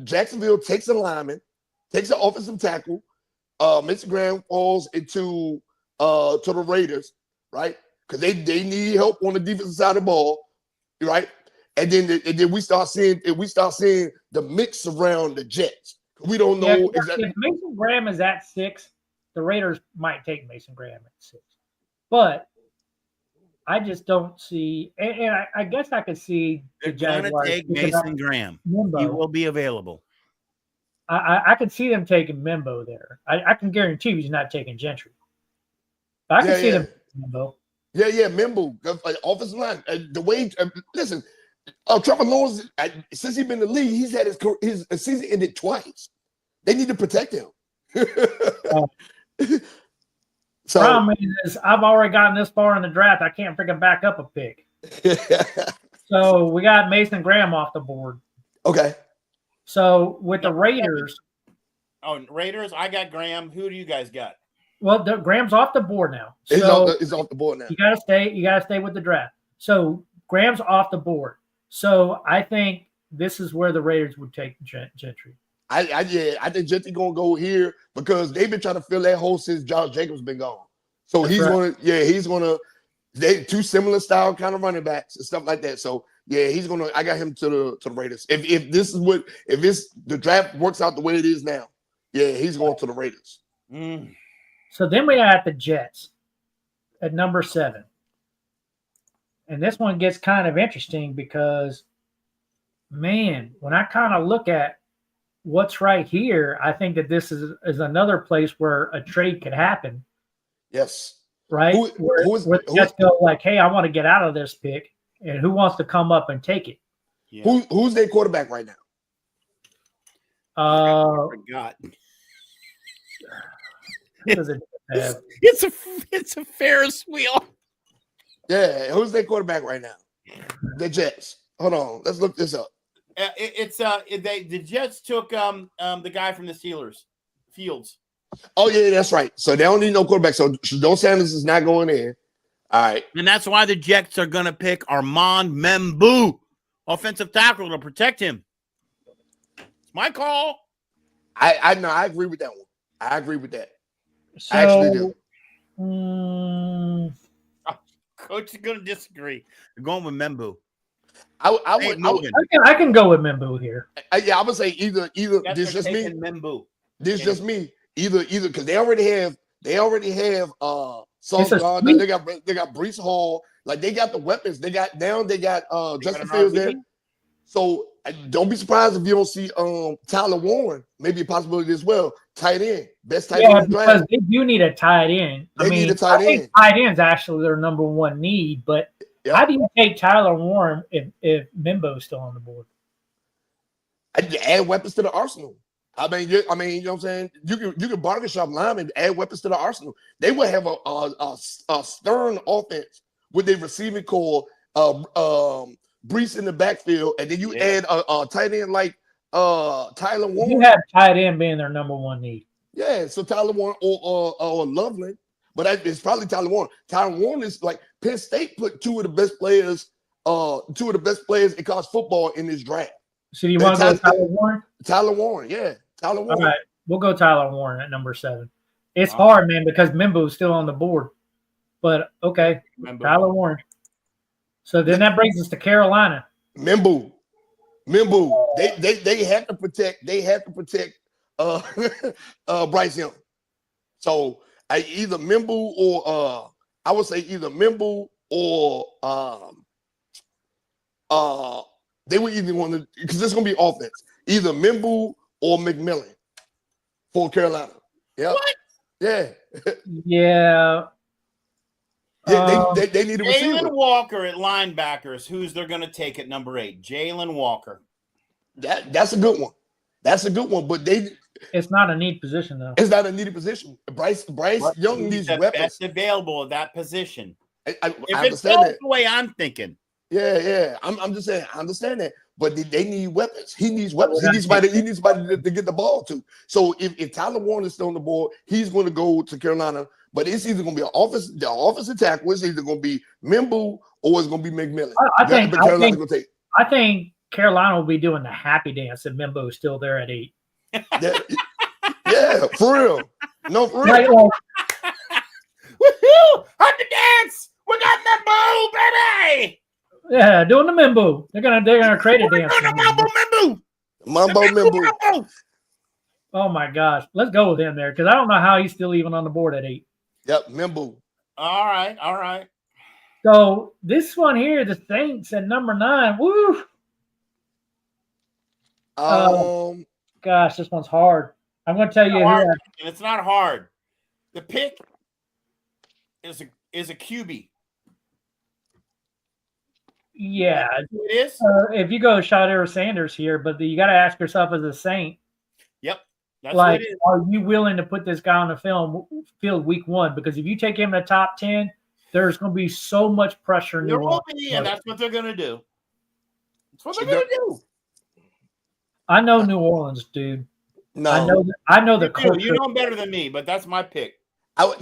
Jacksonville takes a lineman, takes an offensive tackle. Mason Graham falls into to the Raiders, right? Because they need help on the defensive side of the ball, right? And then we start seeing the mix around the Jets. We don't know exactly. If Mason Graham is at 6, the Raiders might take Mason Graham at 6. But I just don't see, and I guess I could see the Jaguars take Mason Graham. Mimbo. He will be available. I could see them taking Mimbo there. I can guarantee you he's not taking Gentry. But I can see them taking Mimbo. Yeah, Mimbo. Offensive line. The way, listen, Trevor Lawrence, since he's been in the league, he's had his season ended twice. They need to protect him. So, problem is, I've already gotten this far in the draft. I can't freaking back up a pick. So we got Mason Graham off the board. Okay. So with the Raiders, Raiders, I got Graham. Who do you guys got? well, Graham's off the board now. It's So off the board now. you gotta stay with the draft. So Graham's off the board. So I think this is where the Raiders would take Gentry. I think Gentry gonna go here because they've been trying to fill that hole since Josh Jacobs been gone. So That's he's gonna they two similar style kind of running backs and stuff like that. So yeah, I got him to the Raiders. If the draft works out the way it is now, yeah, he's going to the Raiders. So then we got the Jets at number 7. And this one gets kind of interesting because, man, when I kind of look at what's right here, I think that this is another place where a trade could happen. Yes. Right? Where the Jets go like, hey, I want to get out of this pick. And who wants to come up and take it? Yeah. Who's their quarterback right now? I forgot. It's a Ferris wheel. Yeah, who's their quarterback right now? The Jets. Hold on, let's look this up. The Jets took the guy from the Steelers, Fields. Oh yeah, that's right. So they don't need no quarterback. So Shadon Sanders is not going in. All right. And that's why the Jets are going to pick Armand Membu, offensive tackle, to protect him. It's my call. I know. I agree with that one. I agree with that. So, I actually do. Coach is going to disagree. You're going with Membu. I can go with Membu here. I would say either this just me. Membu. This just me. Either because they already have Sauce Gardner, they got Breece Hall, like they got the weapons. They got Justin Fields there. So don't be surprised if you don't see Tyler Warren, maybe a possibility as well. Tight end, best tight end in the draft. Because they do need a tight end. They need a tight end. Tight end's actually their number one need, but how do you take Tyler Warren if Membo's still on the board? Add weapons to the arsenal. I mean, you know what I'm saying? You can bargain shop linemen, add weapons to the arsenal. They will have a stern offense with their receiving core, Breece in the backfield, and then you add a tight end like Tyler Warren. You have tight end being their number one need. Yeah, so Tyler Warren or Loveland, but it's probably Tyler Warren. Tyler Warren is like Penn State put two of the best players in college football in this draft. So do you want to go with Tyler Warren? Tyler Warren, yeah. Tyler Warren. All right, we'll go Tyler Warren at number 7. It's hard, man, because Membo is still on the board. But okay, Tyler Warren. So then that brings us to Carolina. Membo. They have to protect. They have to protect Bryce Young. So either Membo or I would say either Membo or they would either want to, because it's gonna be offense. Either Membo or McMillan for Carolina. Yeah. What? Yeah. Yeah. They need a receiver. Jalen Walker at linebackers. Who's they're going to take at number 8? Jalen Walker. That's a good one. That's a good one. But it's not a need position though. It's not a needed position. Bryce Young needs the weapons. Best available at that position. I if understand it's that. The way I'm thinking. Yeah. I'm just saying. I understand that. But they need weapons. He needs weapons. He needs somebody to get the ball to. So if Tyler Warren is still on the board, he's going to go to Carolina. But it's either going to be the offensive tackle. It's either going to be Membo or it's going to be McMillan. I think Carolina will be doing the happy dance if Membo is still there at 8. Yeah, for real. No, for real. Right, woohoo! Happy dance! We got Membo, baby! Yeah, doing the Membo. They're gonna create a dance. Mambo Membo. Oh my gosh, let's go with him there because I don't know how he's still even on the board at 8. Yep, Membo. All right. So this one here, the Saints at number 9. Woo! Gosh, this one's hard. I'm going to tell you here. And it's not hard. The pick is a QB. Yeah, it is. If you go Shedeur Sanders here, but you got to ask yourself as a Saint. Yep. That's like, what it is. Are you willing to put this guy on the field week 1? Because if you take him in the top 10, there's going to be so much pressure. There will be, and that's what they're going to do. That's what they're going to do. I know New Orleans, dude. No, I know the You culture. do. You know him better than me, but that's my pick. I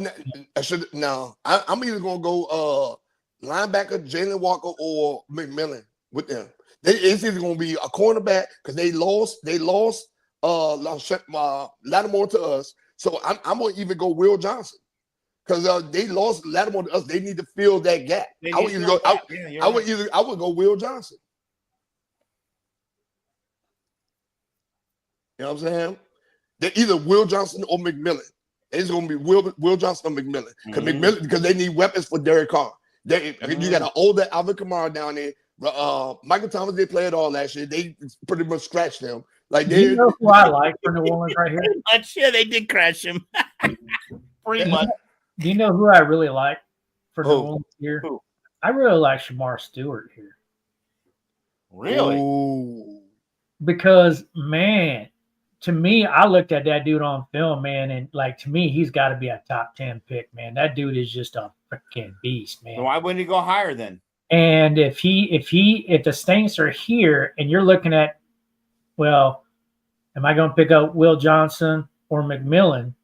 should no. I'm either gonna go linebacker Jalen Walker or McMillan with them. It's either gonna be a cornerback because they lost Lattimore to us. So I'm gonna even go Will Johnson because they lost Lattimore to us. They need to fill that gap. I would go Will Johnson. You know what I'm saying? They're either Will Johnson or McMillan. It's gonna be Will Johnson or McMillan because they need weapons for Derek Carr. You got an older Alvin Kamara down there. Michael Thomas did play it all last year. They pretty much scratched him. Like you know who I like for New Orleans right here? Yeah, they did crash him. Pretty much. Do you know who I really like for New Orleans here? Who? I really like Shamar Stewart here. Really? Ooh. Because, man, to me, I looked at that dude on film, man, and like to me, he's got to be a top 10 pick, man. That dude is just a freaking beast, man. So why wouldn't he go higher then? And if the Saints are here and you're looking at, well, am I going to pick up Will Johnson or McMillan?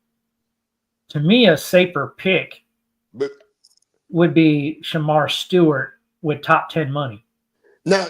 To me, a safer pick would be Shamar Stewart with top 10 money. Now,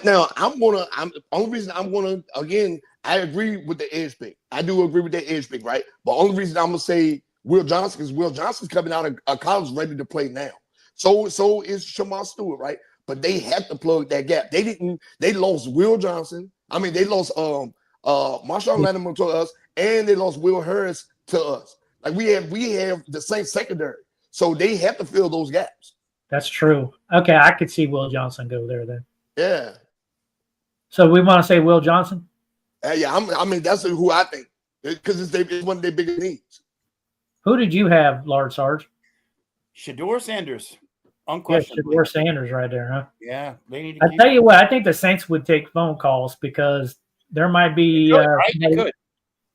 only reason I'm gonna again, I agree with the edge pick. I do agree with that edge pick, right? But only reason I'm gonna say Will Johnson is Will Johnson's coming out of college ready to play now. So is Shamar Stewart, right? But they have to plug that gap. They lost Will Johnson. I mean, they lost Marshawn Lattimore to us, and they lost Will Harris to us. Like we have the same secondary. So they have to fill those gaps. That's true. Okay, I could see Will Johnson go there then. Yeah. So we want to say Will Johnson? Yeah, I mean, that's who I think. Because it's one of their bigger needs. Who did you have, Lord Sarge? Shedeur Sanders. Yeah, Unquestionably. Shedeur Sanders right there, huh? Yeah, they need to I tell you what, I think the Saints would take phone calls because there might be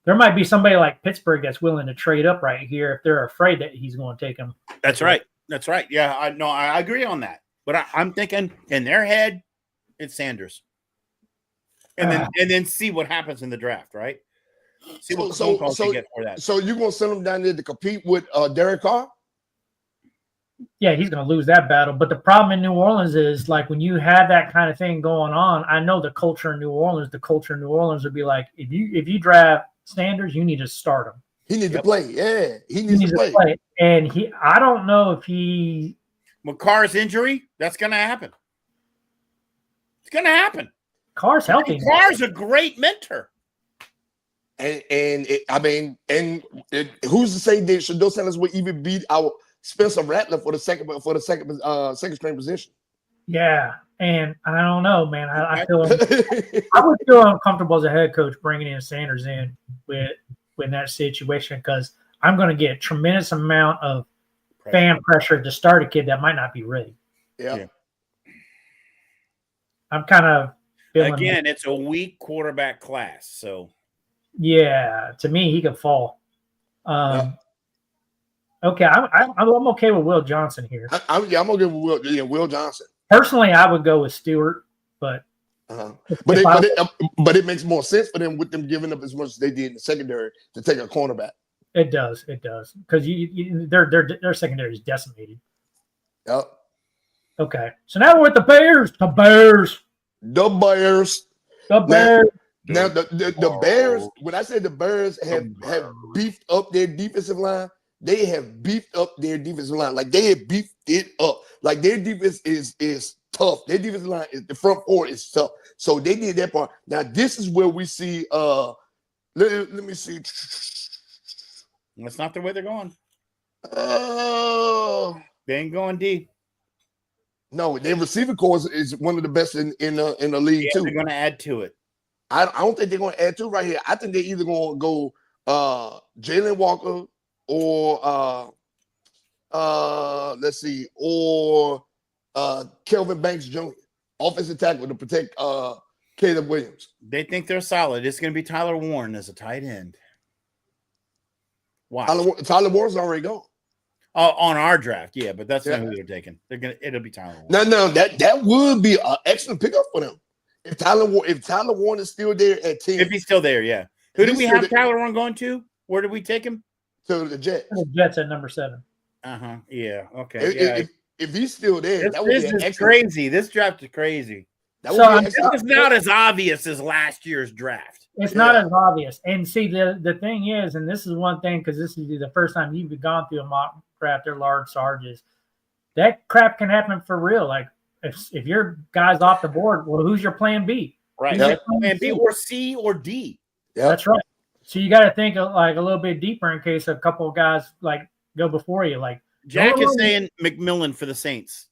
there might be somebody like Pittsburgh that's willing to trade up right here if they're afraid that he's going to take him. That's right. That's right. Yeah, I agree on that. But I'm thinking in their head, it's Sanders. And then see what happens in the draft, right? See what phone calls you get for that. So you're gonna send him down there to compete with Derek Carr? Yeah, he's going to lose that battle. But the problem in New Orleans is, like, when you have that kind of thing going on, I know the culture in New Orleans would be like, if you draft Sanders, you need to start him. He needs to play. Yeah, he needs to play. And I don't know if he. With Carr's injury, that's going to happen. It's going to happen. Carr's healthy. Carr's a great mentor. And who's to say that Shedeur Sanders would even beat our Spencer Rattler for the second string position? Yeah, and I don't know, man. I feel I would feel uncomfortable as a head coach bringing in Sanders in with that situation because I'm going to get a tremendous amount of fan pressure to start a kid that might not be ready. Yeah. I'm kind of feeling again. It's a weak quarterback class, so yeah. To me, he could fall. Okay, I'm okay with Will Johnson here. I'm okay with Will Johnson. Personally, I would go with Stewart, but but it makes more sense for them with them giving up as much as they did in the secondary to take a cornerback. It does, because their secondary is decimated. Yep. Okay, so now we're with the Bears. The Bears. Now the Bears. When I say the Bears have beefed up their defensive line. They have beefed up their defensive line. Like they have beefed it up. Like their defense is tough. Their defensive line is the front four is tough. So they did that part. Now this is where we see. Let me see. That's not the way they're going. They ain't going deep. No, their receiving corps is one of the best in the league too. They're going to add to it. I don't think they're going to add to it right here. I think they're either going to go Jalen Walker. Or let's see, or Kelvin Banks Jr., offensive tackle to protect Caleb Williams. They think they're solid. It's going to be Tyler Warren as a tight end. Wow. Tyler Warren's already gone. On our draft, yeah, but that's not who they're taking. It'll be Tyler Warren. No, that would be an excellent pickup for them. If Tyler Warner's still there at 10, If he's still there, yeah. Who did we still have there- Tyler Warren going to? Where did we take him? to the Jets. The Jets at number 7. Yeah. Okay. If, Yeah. if he's still there, that would This be an is excellent. crazy. This draft is crazy. That would So be an I'm- excellent- It's not as obvious as last year's draft. It's not as obvious. And see, the thing is, and this is one thing, because this is the first time you've gone through a mock draft or large charges, that crap can happen for real. Like if your guy's off the board, well, who's your plan B? Right. Who's your And B or C or D. Yeah. That's right. So you got to think like a little bit deeper in case a couple of guys like go before you. Like Jack No. is saying McMillan for the Saints.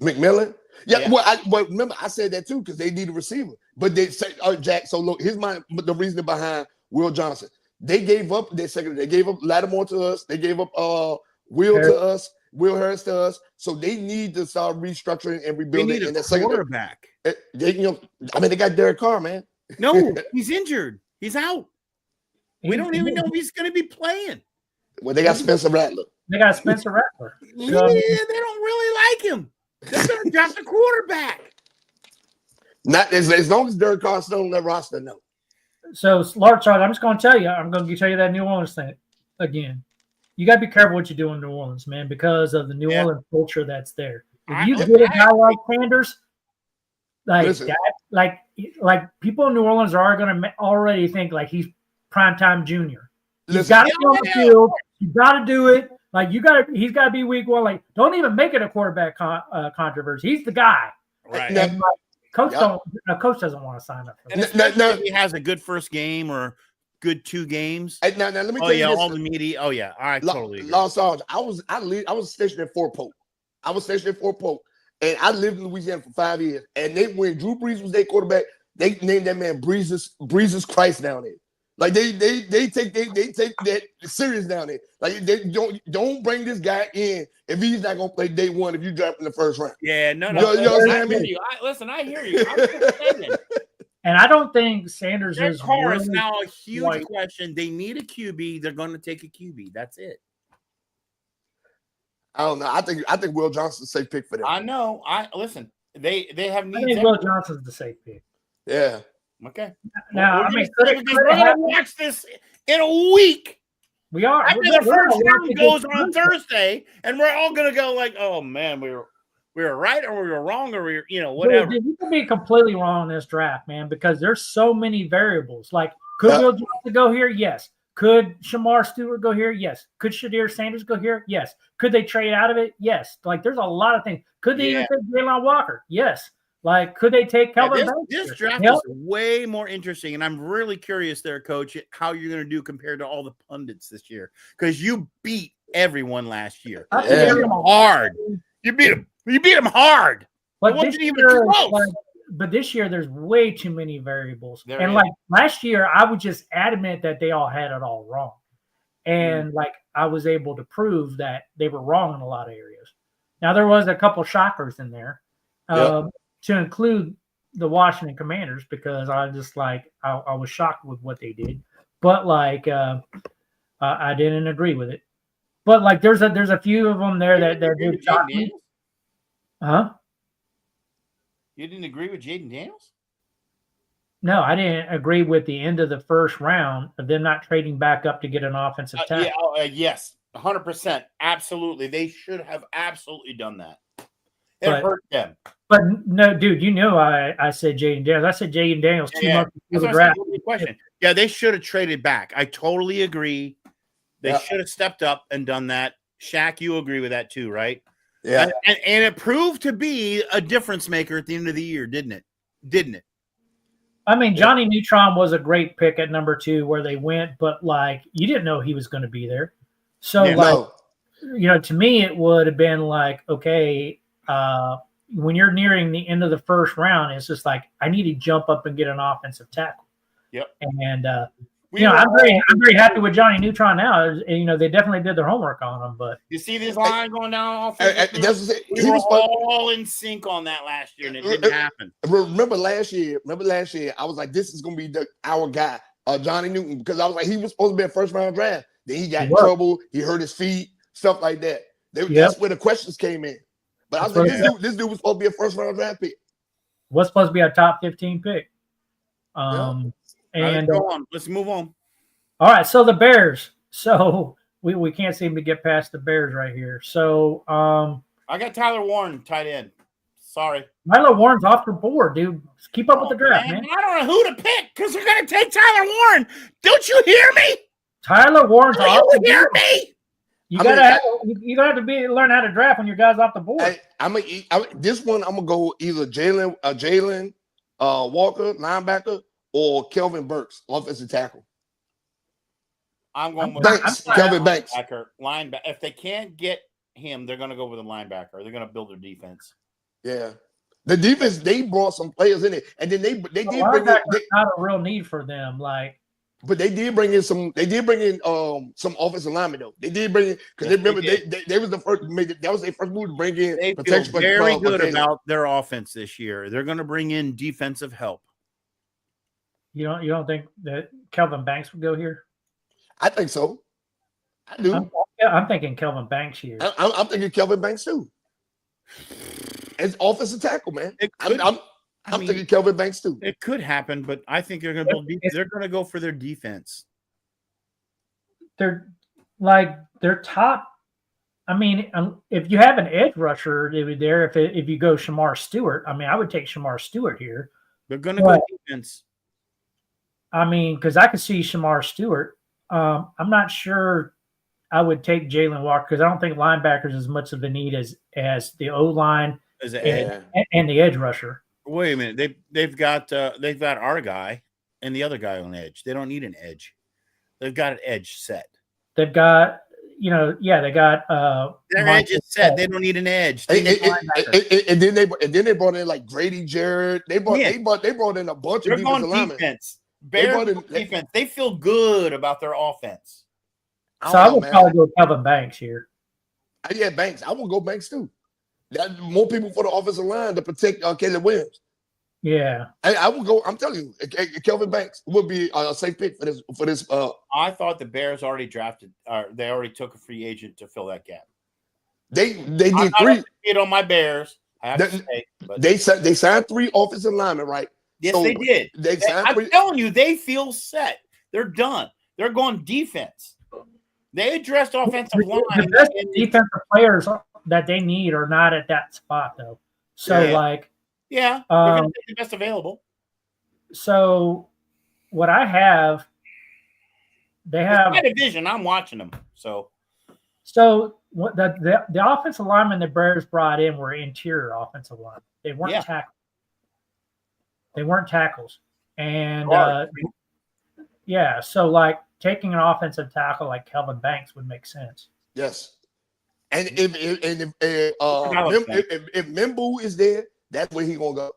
McMillan. Yeah, Yeah. Well, remember I said that too because they need a receiver. But they say, Jack. So look, here's the reasoning behind Will Johnson. They gave up their secondary. They gave up Lattimore to us. They gave up Will Harris. to us. Will Harris to us. So they need to start restructuring and They rebuilding need in a that secondary. quarterback. They got Derek Carr, man. No, he's injured. He's out. We don't even know He- if he's going to be playing. Well, they got Spencer Rattler. They got Spencer Rattler. Yeah, they don't really like him. They're going to draft a quarterback. Not as long as Derek Carr's still on that roster. No. So, large chart, I'm just going to tell you, I'm going to tell you that New Orleans thing again. You got to be careful what you do in New Orleans, man, because of the New Yeah. Orleans culture that's there. I- If you get a guy like Sanders, like Listen. that, like people in New Orleans are going to already think like he's primetime junior. You Listen, got to be on the yeah. field. You got to do it. Like he's got to be week 1. Like, don't even make it a quarterback controversy. He's the guy. Right. Now- And, like, coach Yeah. coach doesn't want to sign up for And that. especially no. if he has a good first game or good 2 games. Now let me Oh tell you yeah, this. all the media. Oh yeah, I totally agree. Lost Sarge. I was stationed at Fort Polk. And I lived in Louisiana for 5 years. And when Drew Brees was their quarterback, they named that man Breezes Christ down there. Like they take that serious down there. Like they don't bring this guy in if he's not gonna play day 1 if you draft in the first round. Yeah, no. You know what I I'm hear saying? you. Listen, I hear you. I'm just saying. And I don't think Sanders Derek is Carr is really, now a huge white. question. They need a QB. They're going to take a QB. That's it. I don't know. I think Will Johnson's a safe pick for them. I know. Listen. They have I needs. think Will Johnson's the safe pick. Yeah. Okay. Now, We're I mean, gonna- could we're it gonna happen? watch this in a week. We are. After We're the gonna first watch round it goes this on Thursday. Thursday, and we're all gonna go like, "Oh man, we were right, or we were wrong, or we were, Dude, whatever." you could be completely wrong in this draft, man, because there's so many variables. Like, could Yeah. Will Johnson go here? Yes. Could Shamar Stewart go here? Yes. Could Shadir Sanders go here? Yes. Could they trade out of it? Yes. Like, there's a lot of things. Could they even take Jalen Walker? Yes. Like, could they take Yeah, Kelvin this Banks? draft Yep. is way more interesting, and I'm really curious there, Coach, how you're going to do compared to all the pundits this year, because you beat everyone last year. I You think Yeah. beat them hard. You beat them. You beat them hard. But It wasn't this even year, close. but this year, there's way too many variables. There and is. like last year, I was just adamant that they all had it all wrong. Mm. And like I was able to prove that they were wrong in a lot of areas. Now, there was a couple shockers in there to include the Washington Commanders, because I just like I was shocked with what they did. But like I didn't agree with it. But like there's a few of them there that You did didn't shock agree with me. Jaden Daniels? Huh? You didn't agree with Jaden Daniels? No, I didn't agree with the end of the first round of them not trading back up to get an offensive tackle. Yes, 100%. Absolutely. They should have absolutely done that. It But- hurt them. But no, dude, you know I said Jaden Daniels. I said Jaden Daniels 2 months before That's the what I draft. said, what was the question. Yeah, they should have traded back. I totally agree. They Yeah. should have stepped up and done that. Shaq, you agree with that too, right? Yeah. And it proved to be a difference maker at the end of the year, didn't it? Didn't it? I mean, Johnny Neutron was a great pick at number 2 where they went, but like you didn't know he was going to be there. So Yeah. like No. to me it would have been like, okay, when you're nearing the end of the first round, it's just like I need to jump up and get an offensive tackle. Yep. And We were I'm very all- happy with Johnny Neutron now. They definitely did their homework on him, but You see this line going down? That's what I'm saying. We He were was supposed- all in sync on that last year, and it didn't happen. Remember last year, I was like, this is going to be our guy, Johnny Newton, because I was like, he was supposed to be a first round draft. Then he got in He was. trouble. He hurt his feet, stuff like that. That's where the questions came in. But I was like, this dude was supposed to be a first round draft pick. was supposed to be a top 15 pick. All right, And go on. Let's move on. all right, so the Bears. So we can't seem to get past the Bears right here. So I got Tyler Warren tight end. Sorry. Tyler Warren's off the board, dude. Keep up with the draft, man. I don't know who to pick because they're going to take Tyler Warren. Don't you hear me? Tyler Warren's Do off you the hear board. me? You gotta learn how to draft when your guys off the board. This one I'm gonna go either Jalen Walker, linebacker, or Kelvin Burks, offensive tackle. I'm going with Kelvin Banks. Linebacker. If they can't get him, they're going to go with a linebacker. They're going to build their defense. Yeah, the defense, they brought some players in it, and then they did bring in, Not a real need for them. but they did bring in some. They did bring in some offensive linemen though. They did bring in because they remember they was the first. That was their first move to bring in. They protection feel very good about their offense this year. They're going to bring in defensive help. You don't think that Kelvin Banks would go here? I think so. I do. I'm thinking Kelvin Banks here. I'm thinking Kelvin Banks too. It's offensive tackle, man. I'm thinking Kelvin Banks too. It could happen, but I think they're going to they're going to go for their defense. They're top. I mean, if you have an edge rusher there, if you go Shamar Stewart, I mean, I would take Shamar Stewart here. They're going to go defense. I mean, because I could see Shamar Stewart. I'm not sure I would take Jalen Walker because I don't think linebackers as much of a need as the O-line and the edge rusher. Wait a minute. They've got our guy and the other guy on edge. They don't need an edge. They've got an edge set. They've got, they got their edge is set. They don't need an edge. And then they brought in like Grady Jarrett. They brought in a bunch of defensive linemen. Defense. Defense. They feel good about their offense. I would probably go Kelvin Banks here. Yeah, Banks. I will go Banks too. More people for the offensive line to protect Caleb Williams. Yeah, I will go. I'm telling you, Kelvin Banks would be a safe pick for this. I thought the Bears already drafted. They already took a free agent to fill that gap. They did three. On my Bears, I have to say, but they signed 3 offensive linemen, right? Yes, so they did. I'm telling you, they feel set. They're done. They're going defense. They addressed offensive line. The best defensive players that they need are not at that spot, though. So, they're going to take the best available. So, what I have, they have my division. I'm watching them. So what the offensive linemen the Bears brought in were interior offensive line. They weren't tackles. They weren't tackles, and so taking an offensive tackle like Kelvin Banks would make sense. Yes, and if Mimbu is there, that's where he gonna go.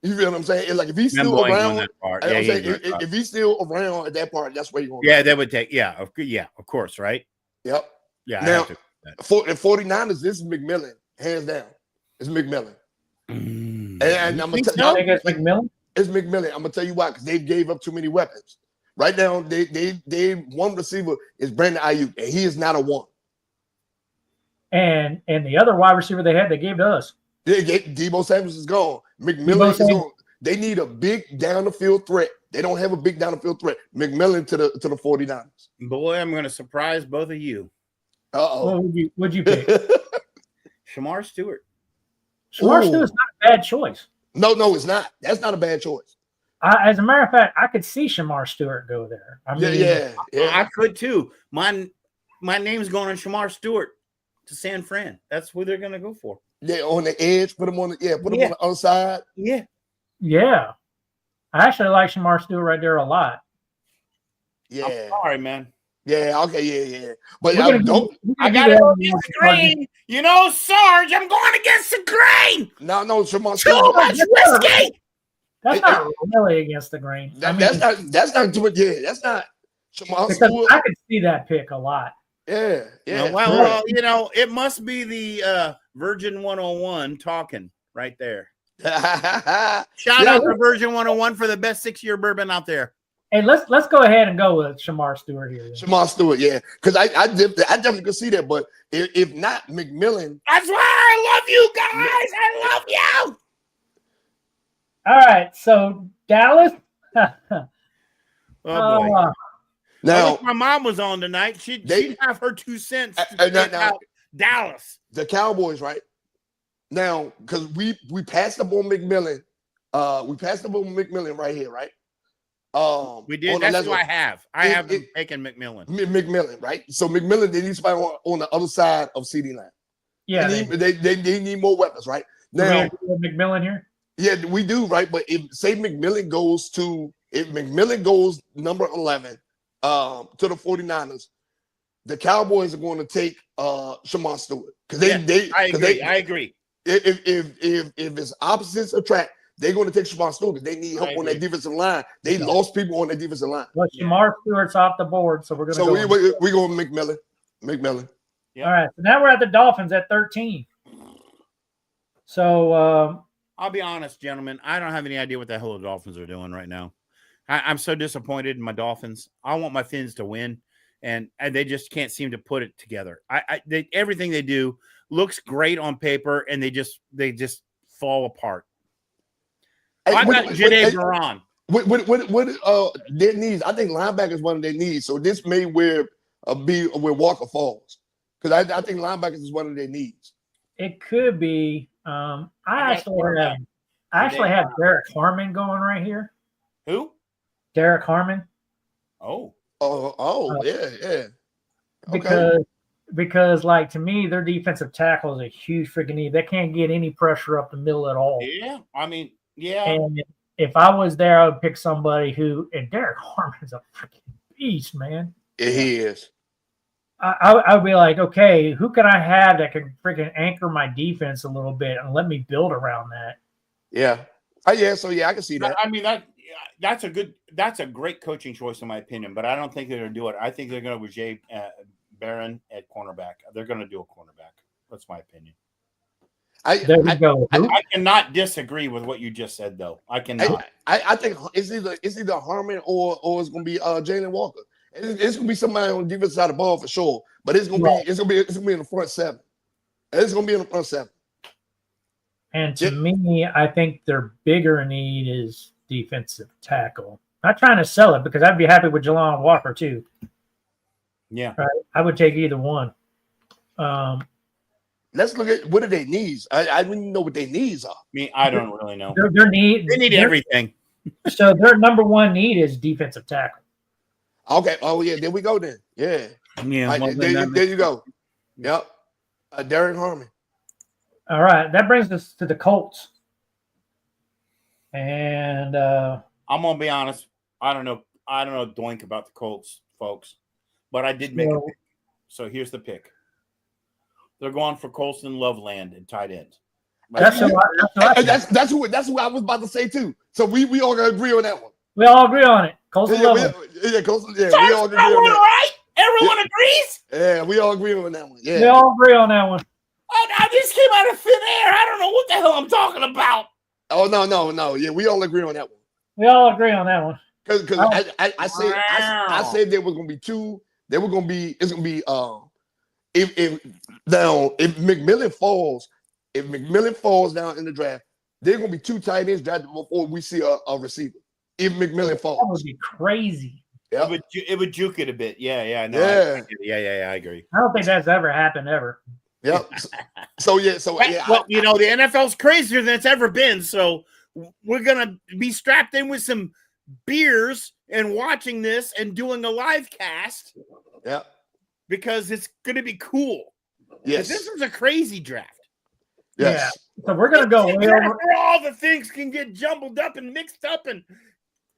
You feel what I'm saying? It's like if he's still around, if he's still around at that part, that's where he gonna go. Yeah, that would take. Yeah, of course, right? Yep. Yeah. Now, for the 49ers, this is McMillan, hands down. It's McMillan. And I'm gonna tell you, it's McMillan. It's McMillan. I'm gonna tell you why, because they gave up too many weapons. Right now, they one receiver is Brandon Ayuk, and he is not a one. And the other wide receiver they gave to us. Deebo Samuel is gone. McMillan is gone. They need a big down the field threat. They don't have a big down the field threat. McMillan to the 49ers. Boy, I'm gonna surprise both of you. What'd you pick? Shamar Stewart. Shamar Stewart's not a bad choice. No, it's not. That's not a bad choice. As a matter of fact, I could see Shamar Stewart go there. I mean, yeah. I could too. My name's going on Shamar Stewart to San Fran. That's who they're gonna go for. Yeah, on the edge, put him on the other side. Yeah. I actually like Shamar Stewart right there a lot. Yeah. I'm sorry, man. Yeah, okay, yeah. But I gotta go against the grain. You know, Sarge, I'm going against the grain. No, Shamar Too much whiskey. That's not really against the grain. That's not too much. Yeah, that's not Shamar Stewart. I could see that pick a lot. Yeah. Well, it must be the Virgin 101 talking right there. Shout out to Virgin 101 for the best 6-year bourbon out there. Hey, let's go ahead and go with Shamar Stewart here. Shamar Stewart, yeah, because I definitely could see that. But if not McMillan, that's why I love you guys. I love you. All right, so Dallas. Oh boy. I Now wish my mom was on tonight. She'd have her 2 cents to and check now- out Dallas. the Cowboys, right? Now, because we passed up on McMillan. We passed up on McMillan right here, right? We did. That's who I have. I have them taking McMillan. McMillan, right? So McMillan, they need somebody on the other side of CD line. Yeah, They need more weapons, right? do Now, we agree with McMillan here. yeah, we do, right? But if McMillan goes number 11 to the 49ers, the Cowboys are going to take Shamar Stewart. Because I agree. If it's opposites attract, they're going to take Shamar Stewart because they need help on that defensive line. They lost people on that defensive line. Well, Shamar Stewart's off the board, so we're going to go. We go with McMillan. Yep. All right, so now we're at the Dolphins at 13. So I'll be honest, gentlemen. I don't have any idea what the hell the Dolphins are doing right now. I'm so disappointed in my Dolphins. I want my Fins to win, and they just can't seem to put it together. Everything they do looks great on paper, and they just fall apart. I got Jade Baran. What their needs? I think linebacker is one of their needs. So this may be where Walker falls, because I think linebackers is one of their needs. It could be. I actually have Derek Harmon going right here. Who? Derek Harmon. Yeah. Because like to me, their defensive tackle is a huge freaking need. They can't get any pressure up the middle at all. Yeah, I mean, yeah. And if I was there, I would pick somebody and Derek Harmon's a freaking beast, man. Yeah, he is. I would be like, okay, who can I have that can freaking anchor my defense a little bit and let me build around that? Yeah. So I can see that. I mean, that's a great coaching choice in my opinion, but I don't think they're going to do it. I think they're going to with Jay Barron at cornerback. They're going to do a cornerback. That's my opinion. There we go. I cannot disagree with what you just said, though. I cannot. I think it's either Harmon or it's going to be Jalen Walker. It's going to be somebody on the defensive side of the ball for sure, but it's going to be in the front seven. It's going to be in the front seven. And to me, I think their bigger need is defensive tackle. Not trying to sell it because I'd be happy with Jalon Walker too. Yeah, right. I would take either one. Let's look at what are their needs. I don't even know what their needs are. I don't really know. They need everything. So their number one need is defensive tackle. Okay. Oh yeah. There we go then. Yeah. Yeah. Right, there you go. Yep. Derek Harmon. All right. That brings us to the Colts. And I'm gonna be honest. I don't know doink about the Colts, folks, but I did make a pick. So here's the pick. They're going for Colston Loveland and tight end. That's who I was about to say too. So we all gonna agree on that one. We all agree on it. Colston Loveland. Colston. Yeah, we all agree on that. Right? Everyone agrees. Yeah, we all agree on that one. Yeah, we all agree on that one. I just came out of thin air. I don't know what the hell I'm talking about. Oh no. Yeah, we all agree on that one. We all agree on that one. Because I said there was gonna be two. There were gonna be. It's gonna be. If McMillan falls down in the draft, there's gonna be two tight ends drafted before we see a receiver. If McMillan falls, that would be crazy. Yep. It would juke it a bit. Yeah. No, I agree. I don't think that's ever happened ever. Yep. So yeah. Well, the NFL's crazier than it's ever been. So we're gonna be strapped in with some beers and watching this and doing a live cast. Yeah. Because it's gonna be cool. Yes. This is a crazy draft. Yes. Yeah. So we're gonna go way over. All the things can get jumbled up and mixed up and.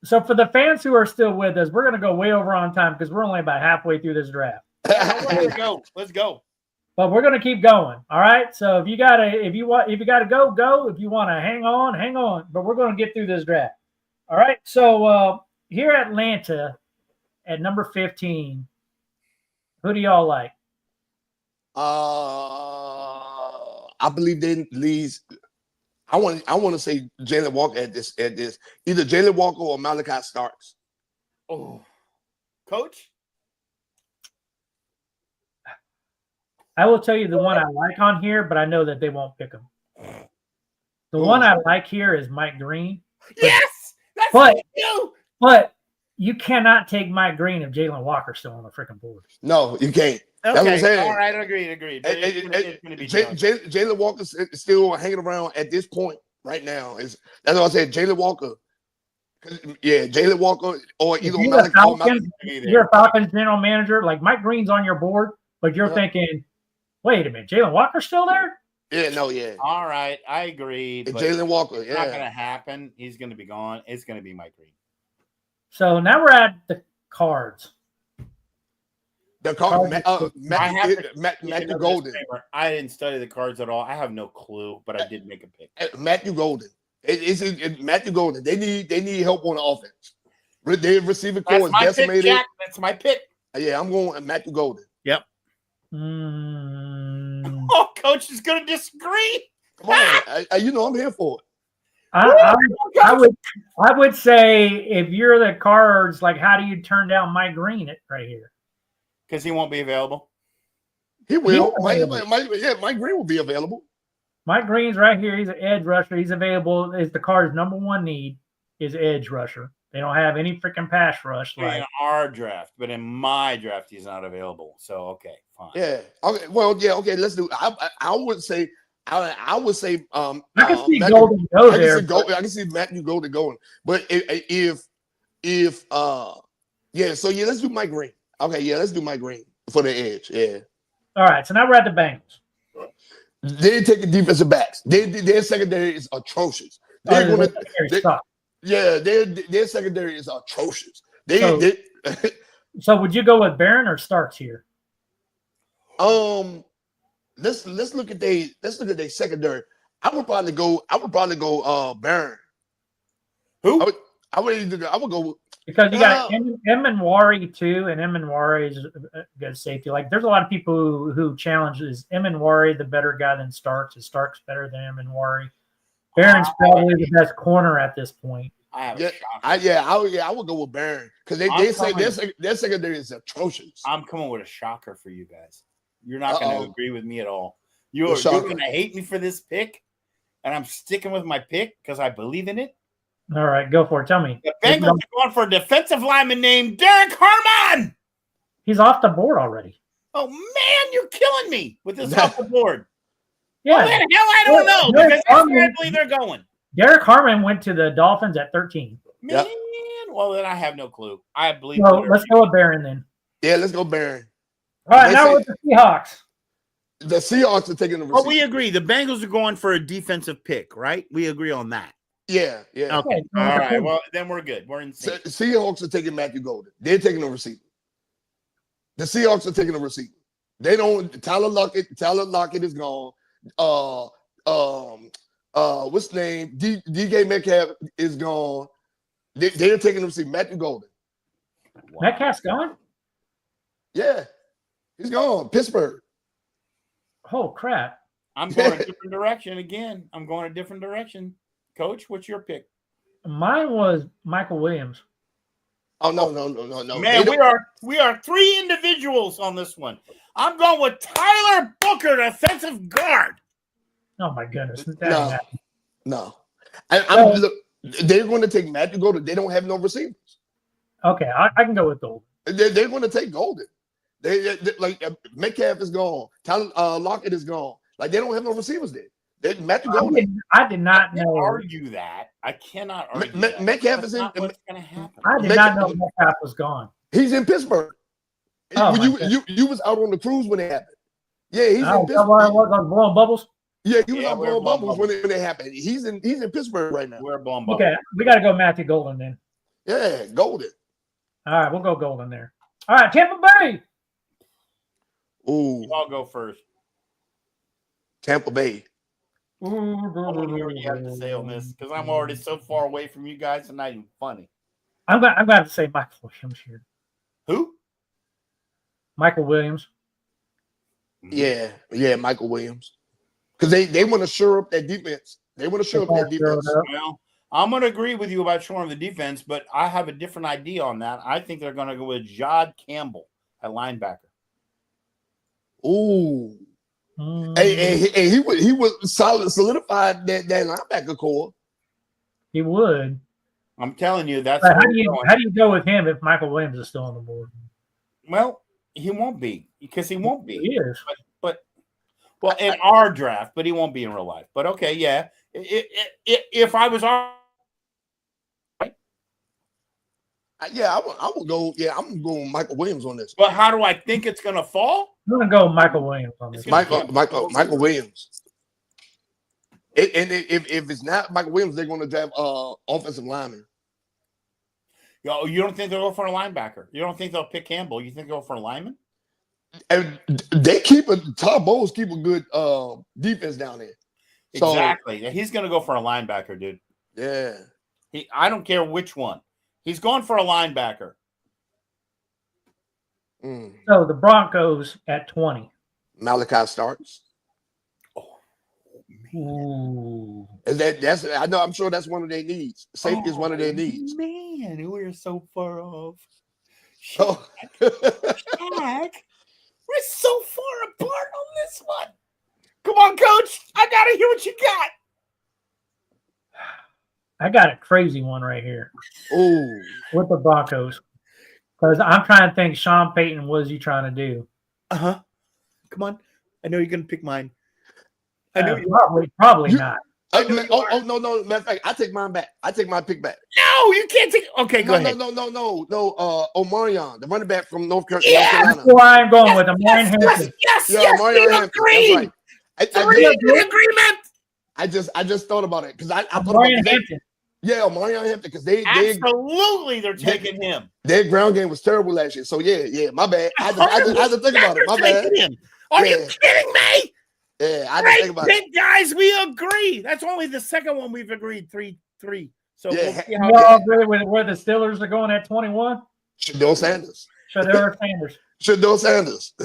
So for the fans who are still with us, we're going to go way over on time because we're only about halfway through this draft. Let's go. But we're going to keep going. All right. So if you got to go, go. If you want to hang on. But we're going to get through this draft. All right. So here at Atlanta at number 15, who do y'all like? I believe they leads. I want to say Jalen Walker at this. Either Jalen Walker or Malachi Starks. Oh, coach. I will tell you the one I like on here, but I know that they won't pick him. The one I like here is Mike Green. Yes, that's but- what you do. But you cannot take Mike Green if Jalen Walker's still on the freaking board. No, you can't. That's what I'm saying. All right, agreed. But it's gonna be challenging. Jalen Walker is still hanging around at this point right now. That's what I said. Jalen Walker. Yeah, Jalen Walker or either You're a Falcons general manager. Like Mike Green's on your board, but you're thinking, wait a minute, Jalen Walker's still there? Yeah, no, yeah. All right, I agree. But Jalen Walker, it's not gonna happen. He's gonna be gone. It's gonna be Mike Green. So now we're at the Cards. The card, Matthew Golden. I didn't study the Cards at all. I have no clue, but I did make a pick. Matthew Golden. It's Matthew Golden. They need help on the offense. Their receiving core is decimated. Pick, Jack. That's my pick. Yeah, I'm going Matthew Golden. Yep. Oh, coach is going to disagree. Come on, I'm here for it. I would say if you're the Cards, like, how do you turn down Mike Green right here? Because he won't be available. He will. Mike Green will be available. Mike Green's right here. He's an edge rusher. He's available. Is the Cards' number one need is edge rusher. They don't have any freaking pass rush. In our draft, but in my draft, he's not available. So okay, fine. Yeah. Okay. Well, yeah. Okay. Let's do. I would say. I would say. I can see Golden go there. I can see Matthew Golden going. But if yeah. So yeah, let's do Mike Green. Okay. Yeah, let's do Mike Green for the edge. Yeah. All right. So now we're at the Bengals. They're taking defensive backs. Their secondary is atrocious. Their secondary is atrocious. So would you go with Barron or Starks here? Let's look at their secondary. I would probably go Barron. Who? I would go because you got Emanwari too, and Emanwari is a good safety. Like there's a lot of people who challenge is Emanwari the better guy than Starks? Is Starks better than Emanwari? Barron's probably the best corner at this point. I would go with Barron because they say their secondary is atrocious. I'm coming with a shocker for you guys. You're not going to agree with me at all. You're going to hate me for this pick, and I'm sticking with my pick because I believe in it. All right, go for it. Tell me. The Bengals are going for a defensive lineman named Derek Harmon. He's off the board already. Oh, man, you're killing me with this off the board. Yeah. Well, the hell, I don't know. Because that's where I believe they're going. Derek Harmon went to the Dolphins at 13. Man, well, then I have no clue. I believe. So let's go with Barron then. Yeah, let's go Barron. All right, now with the Seahawks. The Seahawks are taking the receiver. Oh, we agree. The Bengals are going for a defensive pick, right? We agree on that. Yeah. Okay. All right. Well, then we're good. We're in sync. Seahawks are taking Matthew Golden. They're taking a receiver. The Seahawks are taking a receiver. They don't. Tyler Lockett is gone. What's the name? DK Metcalf is gone. They're taking a receiver. Matthew Golden. Wow. Metcalf's gone? Yeah. He's gone. Pittsburgh. Oh, crap. I'm going a different direction again. I'm going a different direction. Coach, what's your pick? Mine was Michael Williams. Oh, no. Man, we are three individuals on this one. I'm going with Tyler Booker, defensive guard. Oh, my goodness. No. Look, they're going to take Matthew Golden. They don't have no receivers. Okay, I can go with Golden. They're going to take Golden. They like Metcalf is gone. Tyler Lockett is gone. Like they don't have no receivers there. Matthew Golden. I did not know. Argue that. I cannot argue. Metcalf is in. What's going to happen? I did not know Metcalf was gone. He's in Pittsburgh. You was out on the cruise when it happened. Yeah, he's in Pittsburgh. Was blowing bubbles. Yeah, he was out blowing bubbles when it happened. He's in Pittsburgh right now. We're blowing bubbles. Okay, we got to go Matthew Golden then. Yeah, Golden. All right, we'll go Golden there. All right, Tampa Bay. Ooh, I'll go first. Tampa Bay. I want to hear what you have to say on this because I'm already so far away from you guys. It's not even funny. I'm going to say Michael Williams here. Who? Michael Williams. Yeah, Michael Williams. Because they want to shore up that defense. Well, I'm going to agree with you about shoring the defense, but I have a different idea on that. I think they're going to go with Jod Campbell at linebacker. Ooh. Hey, he was solidified that linebacker core. He would. I'm telling you, that's But where how we're going. do you go with him if Michael Williams is still on the board? Well, he won't be because he won't be. He is. But well, in our draft, but he won't be in real life. But okay, yeah. If I was on, Yeah, I would go. Yeah, I'm gonna go with Michael Williams on this. but how do I think it's going to fall? I'm gonna go with Michael Williams on this. Michael Williams. And if it's not Michael Williams, they're going to draft offensive lineman. Yo, you don't think they'll go for a linebacker? You don't think they'll pick Campbell? You think they'll go for a lineman? And they Todd Bowles keep a good defense down there. So, Exactly. He's going to go for a linebacker, dude. yeah. I don't care which one. He's going for a linebacker. So the Broncos at 20. Malachi starts. Ooh. That's I know. I'm sure that's one of their needs. Safety is one of their needs. Man, we're so far off. Oh. Shaq, we're so far apart on this one. Come on, coach. I got to hear what you got. I got a crazy one right here Oh. with the Broncos. Because I'm trying to think, Sean Payton, what is he trying to do? Uh-huh. Come on. I know you're going to pick mine. I know Probably not. No. Matter of fact, I take mine back. I take my pick back. No, you can't take. Okay, go ahead. No. Omarion, the running back from North That's Carolina. who I'm going with. Marion Hampton. Yes, Omarion Hampton. That's right. Agreement. I just thought about it because I thought Marion about Hampton. Omarion Hampton because Absolutely, they're taking him. their ground game was terrible last year. So yeah, my bad. I had to think about it. My bad. Are you kidding me? Yeah, I had to think about it. Guys, we agree. That's only the second one we've agreed 3-3. So Yeah. we'll see how You all agree with where the Steelers are going at 21? Shador Sanders. Shador Sanders. Shador Sanders.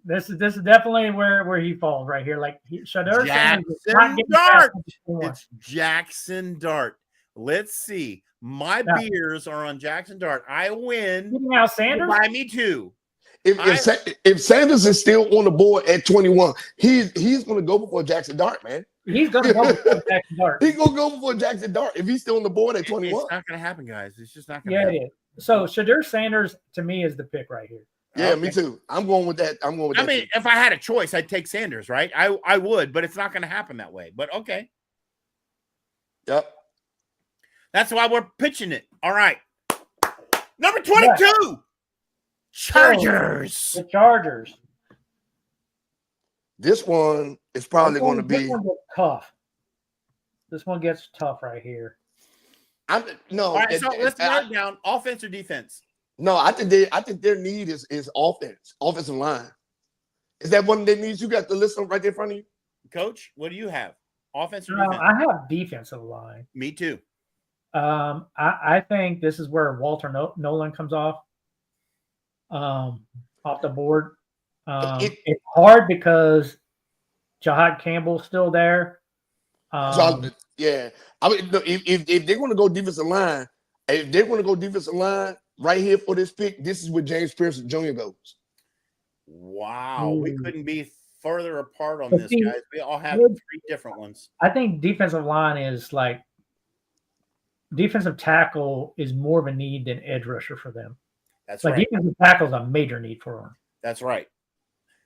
This is definitely where he falls right here. Like Shador Sanders is not getting Dart. past 21. It's Jackson Dart. Let's see. My beers are on Jackson Dart. I win. Now Sanders. Buy me two. If Sanders is still on the board at 21, he's going to go before Jackson Dart, man. He's going to go before Jackson Dart. He's going to go before Jackson Dart if he's still on the board at 21. It's not going to happen, guys. It's just not going to Yeah, happen. it is. So Shador Sanders to me is the pick right here. Yeah, me too. I'm going with that. I mean, if I had a choice, I'd take Sanders, right? I would, but it's not going to happen that way. But okay. Yep. That's why we're pitching it. All right. Number 22. Chargers. The Chargers. This one is probably going to be. This one gets tough. This one gets tough right here. All right, so let's narrow it down. Offense or defense? No, I think their need is offensive line. Is that one of their needs? You got the list right there in front of you? Coach, what do you have? Offense or defense? I have defensive line. Me too. I think this is where Walter Nolan comes off the board. It's hard because Jahad Campbell's still there. Yeah, I mean, if they're going to go defensive line, right here for this pick, this is where James Pearson Jr. goes. Wow, we couldn't be further apart on this, guys. We all have 3 different ones. I think defensive line is like defensive tackle is more of a need than edge rusher for them. That's right. Defensive tackle is a major need for them. That's right.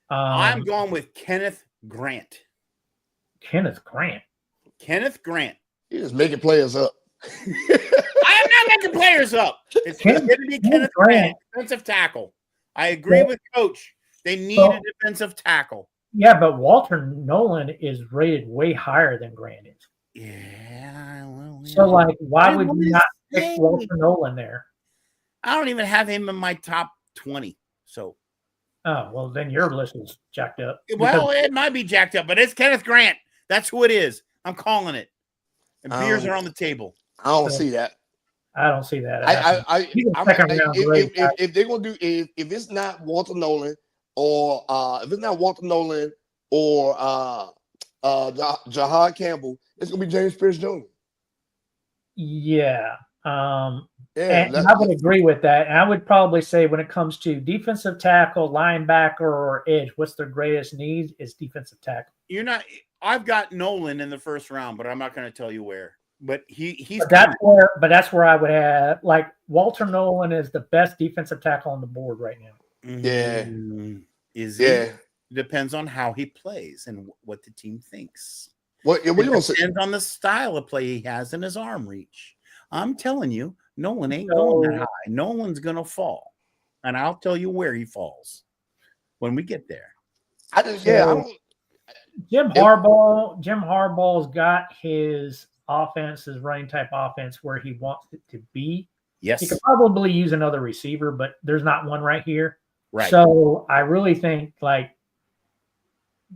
I'm going with Kenneth Grant. Kenneth Grant. You're just making players up. I am not making players up. It's going to be Kenneth Grant, defensive tackle. I agree with Coach. They need a defensive tackle. Yeah, but Walter Nolan is rated way higher than Grant is. Yeah. Well, so, why would you not pick Walter Nolan there? I don't even have him in my top 20. So. Oh, well, then your list is jacked up. Well, it might be jacked up, but it's Kenneth Grant. That's who it is. I'm calling it. And beers are on the table. I don't see that. I don't see that. If they're gonna do if it's not Walter Nolan or Jahad Campbell, it's gonna be James Pierce Jr. Yeah. And I would agree with that. And I would probably say when it comes to defensive tackle, linebacker, or edge, what's their greatest need is defensive tackle. I've got Nolan in the first round, but I'm not going to tell you where. but he's But that's where I would have like Walter Nolan is the best defensive tackle on the board right now. Yeah. Is Yeah. Depends on how he plays and what the team thinks. What you gonna say? Depends on the style of play he has in his arm reach. I'm telling you, Nolan ain't going that high. Nolan's gonna fall, and I'll tell you where he falls when we get there. Jim Harbaugh's got his offense, his running type offense where he wants it to be. Yes. He could probably use another receiver, but there's not one right here. Right. So I really think like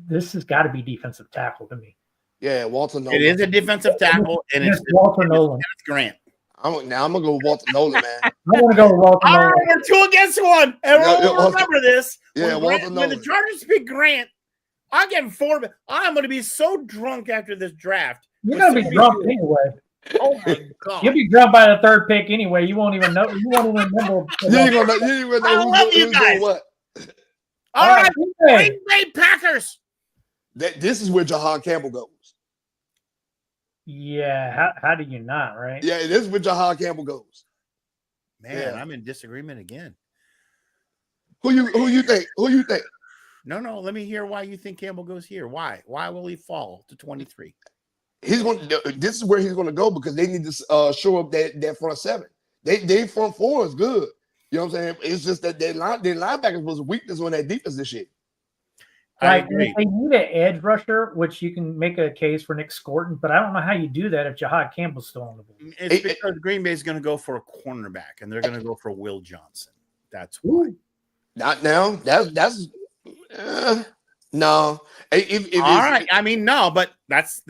this has got to be defensive tackle to me. Yeah, Walter Nolan. It is a defensive tackle, and it's Walter Nolan. It's Grant. I'm gonna go with Walter Nolan, man. I want to go with Walter Nolan. All right, we're 2 against 1. Everyone remember this. Yeah, Walter Nolan. When the Chargers pick Grant, I get 4. I'm going to be so drunk after this draft. You're going to be drunk anyway. Oh my God! You'll be drunk by the 3rd pick anyway. You won't even know. You won't even remember. You ain't gonna know who's doing what. All right, Green Bay Packers. This is where Jahad Campbell goes. Yeah, how do you not, right? Yeah, this is where Jahad Campbell goes. Man, I'm in disagreement again. Who you think? No, let me hear why you think Campbell goes here. Why will he fall to 23? This is where he's going to go because they need to show up that front 7. They front 4 is good. You know what I'm saying? It's just that their linebackers was a weakness on that defense this year. Right. If they need an edge rusher, which you can make a case for Nick Scorton, but I don't know how you do that if Jahad Campbell's still on the board. It's because Green Bay is going to go for a cornerback, and they're going to go for Will Johnson. That's why. Not now. That's no. All right. I mean, no, but that's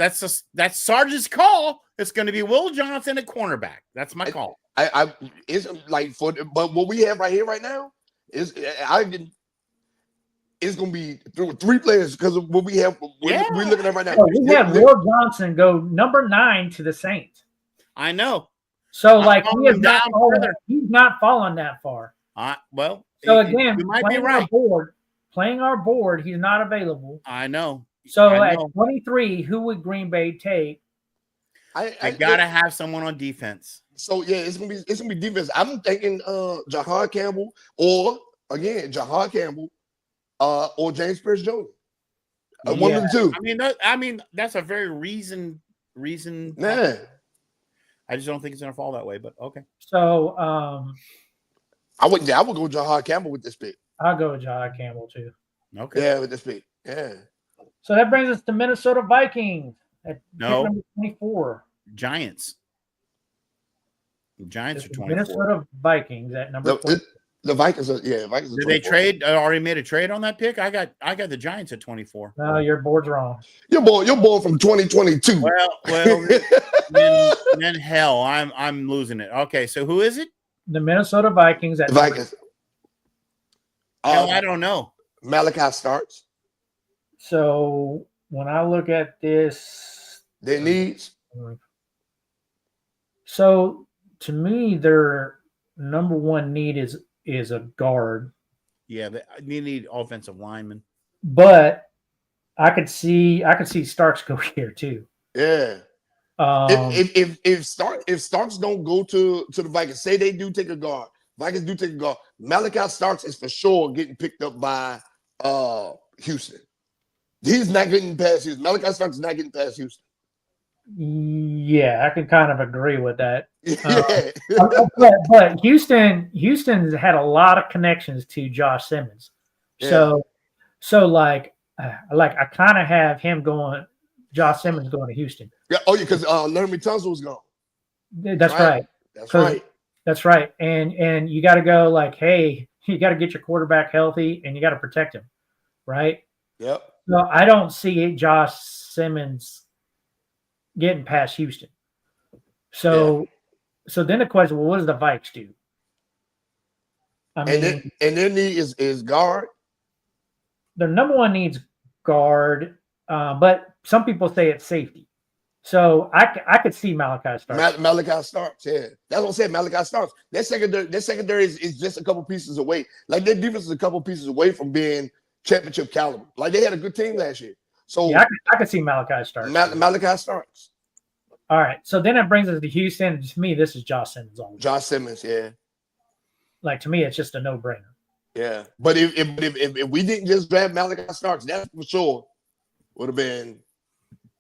Sarge's call. It's going to be Will Johnson at cornerback. That's my call. It's like but what we have right here right now is it's going to be 3 players because of what we have. We're looking at right now. Oh, we have Will Johnson go number 9 to the Saints. I know. So like he's not falling that far. So again, you might be right. Playing our board, he's not available. I know. So at 23, who would Green Bay take? I gotta have someone on defense. So yeah, it's gonna be defense. I'm thinking Jahad Campbell or James Pierce Jr. One of the 2. I mean that's a very reason. Man, I just don't think it's gonna fall that way. But okay. So I would go Jahad Campbell with this pick. I'll go with Jahad Campbell too. Okay. Yeah, with this pick. Yeah. So that brings us to Minnesota Vikings at number 24. Giants. The Giants are 24. Minnesota Vikings at number 24. The Vikings are Vikings. Are Did they trade? Already made a trade on that pick? I got the Giants at 24. No, your board's wrong. Your board from 2022. Well, then hell, I'm losing it. Okay, so who is it? The Minnesota Vikings at Vikings. Hell, I don't know. Malachi Starks. So when I look at this, their needs. So to me, their number 1 need is a guard. Yeah, you need offensive linemen. But I could see Starks go here too. Yeah. If Starks don't go to the Vikings, say they do take a guard. Vikings do take a guard. Malachi Starks is for sure getting picked up by Houston. He's not getting past Houston. Malachi Starks is not getting past Houston. Yeah, I can kind of agree with that. Yeah. But Houston's had a lot of connections to Josh Simmons. Yeah. So like I kind of have him going, Josh Simmons going to Houston. Yeah. Oh, yeah, because Laramie Tunsil was gone. That's right. That's right. That's right. And you got to go like, hey, you got to get your quarterback healthy and you got to protect him, right? Yep. No, I don't see Josh Simmons getting past Houston. So then the question, well, what does the Vikes do? And their need is guard. Their number 1 needs guard, but some people say it's safety. So I could see Malachi Starks. Malachi Starks, yeah. That's what I said, Malachi Starks. Their secondary is just a couple pieces away. Like their defense is a couple pieces away from being championship caliber. Like they had a good team last year. So yeah, I could see Malachi Starks. Malachi Starks. All right. So then it brings us to Houston. To me, this is Josh Simmons. Josh Simmons, yeah. Like, to me, it's just a no-brainer. Yeah. But if we didn't just draft Malachi Starks, that for sure would have been.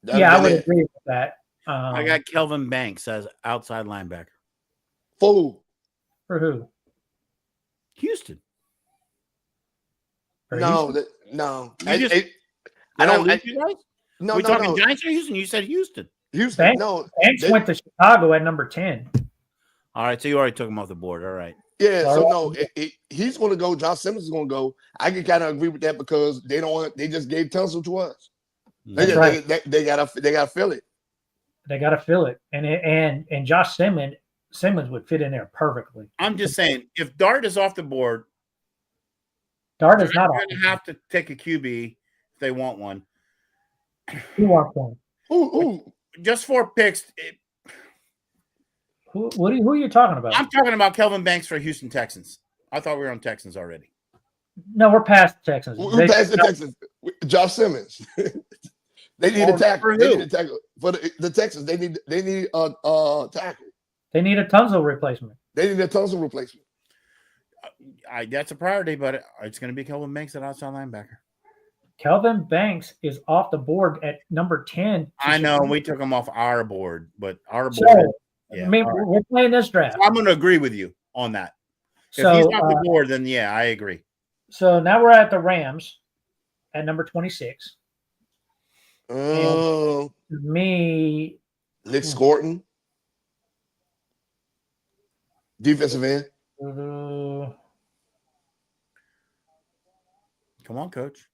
Yeah, I would agree with that. I got Kelvin Banks as outside linebacker. Fool. For who? Houston. For No, Houston? no. You just- I don't. lose you guys? No, we no, talking no. Giants or Houston? You said Houston. Houston, Banks, no. Banks went to Chicago at number 10. All right, so you already took him off the board. All right. Yeah, All so right. no, he's going to go. Josh Simmons is going to go. I can kind of agree with that because they don't want. They just gave Tunsil to us. That's right. They gotta fill it. They got to fill it, and Josh Simmons would fit in there perfectly. I'm just saying, if Dart is off the board, Dart they're is not going off. to have to take a QB if they want one. Who wants one? Who? Just 4 picks. Who are you talking about? I'm talking about Kelvin Banks for Houston Texans. I thought we were on Texans already. No, we're past the Texans. Who passed the Texans? Josh Simmons. They need a tackle. For They who? need a tackle for the Texans. They need a tackle. They need a Tunsil replacement. They need a Tunsil replacement. That's a priority, but it's going to be Kelvin Banks at outside linebacker. Kelvin Banks is off the board at number 10. I know we took him off our board, but our board. So, Yeah, I mean, all right. we're playing this draft. I'm going to agree with you on that. If So, he's off the board, then yeah, I agree. so now we're at the Rams at number 26. Uh, Me, Nick Scorton, defensive end. Come on, coach.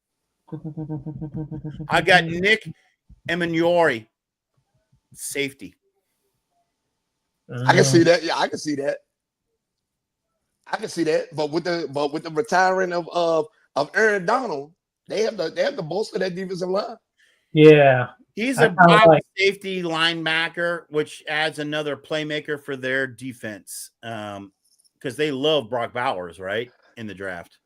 I got Nick Emanuori, safety. I can see that. Yeah, I can see that. But with the retiring of Aaron Donald, they have to bolster that defensive line. Yeah, He's I a kinda box like- safety linebacker, which adds another playmaker for their defense. Because they love Brock Bowers, right? In the draft.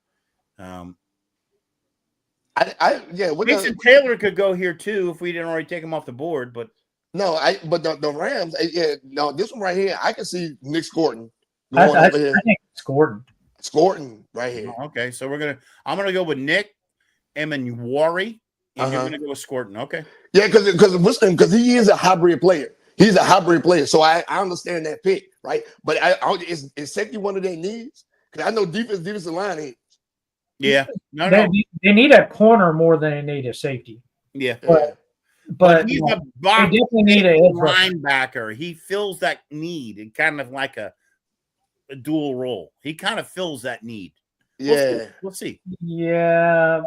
Mason Taylor could go here too if we didn't already take him off the board, but but the Rams, this one right here, I can see Nick Scorton I going over here. think Scorton. Scorton right here. okay. So I'm gonna go with Nick Emanuori, and you're Uh-huh. gonna go with Scorton. Okay. Yeah, because he is a hybrid player. He's a hybrid player, so I understand that pick, right? But is safety one of their needs? Because I know defensive line is. Yeah. No. They need a corner more than they need a safety. Yeah. But he's a they box definitely need an edge rusher. linebacker. He fills that need in kind of like a dual role. He kind of fills that need. Yeah. We'll see. Yeah.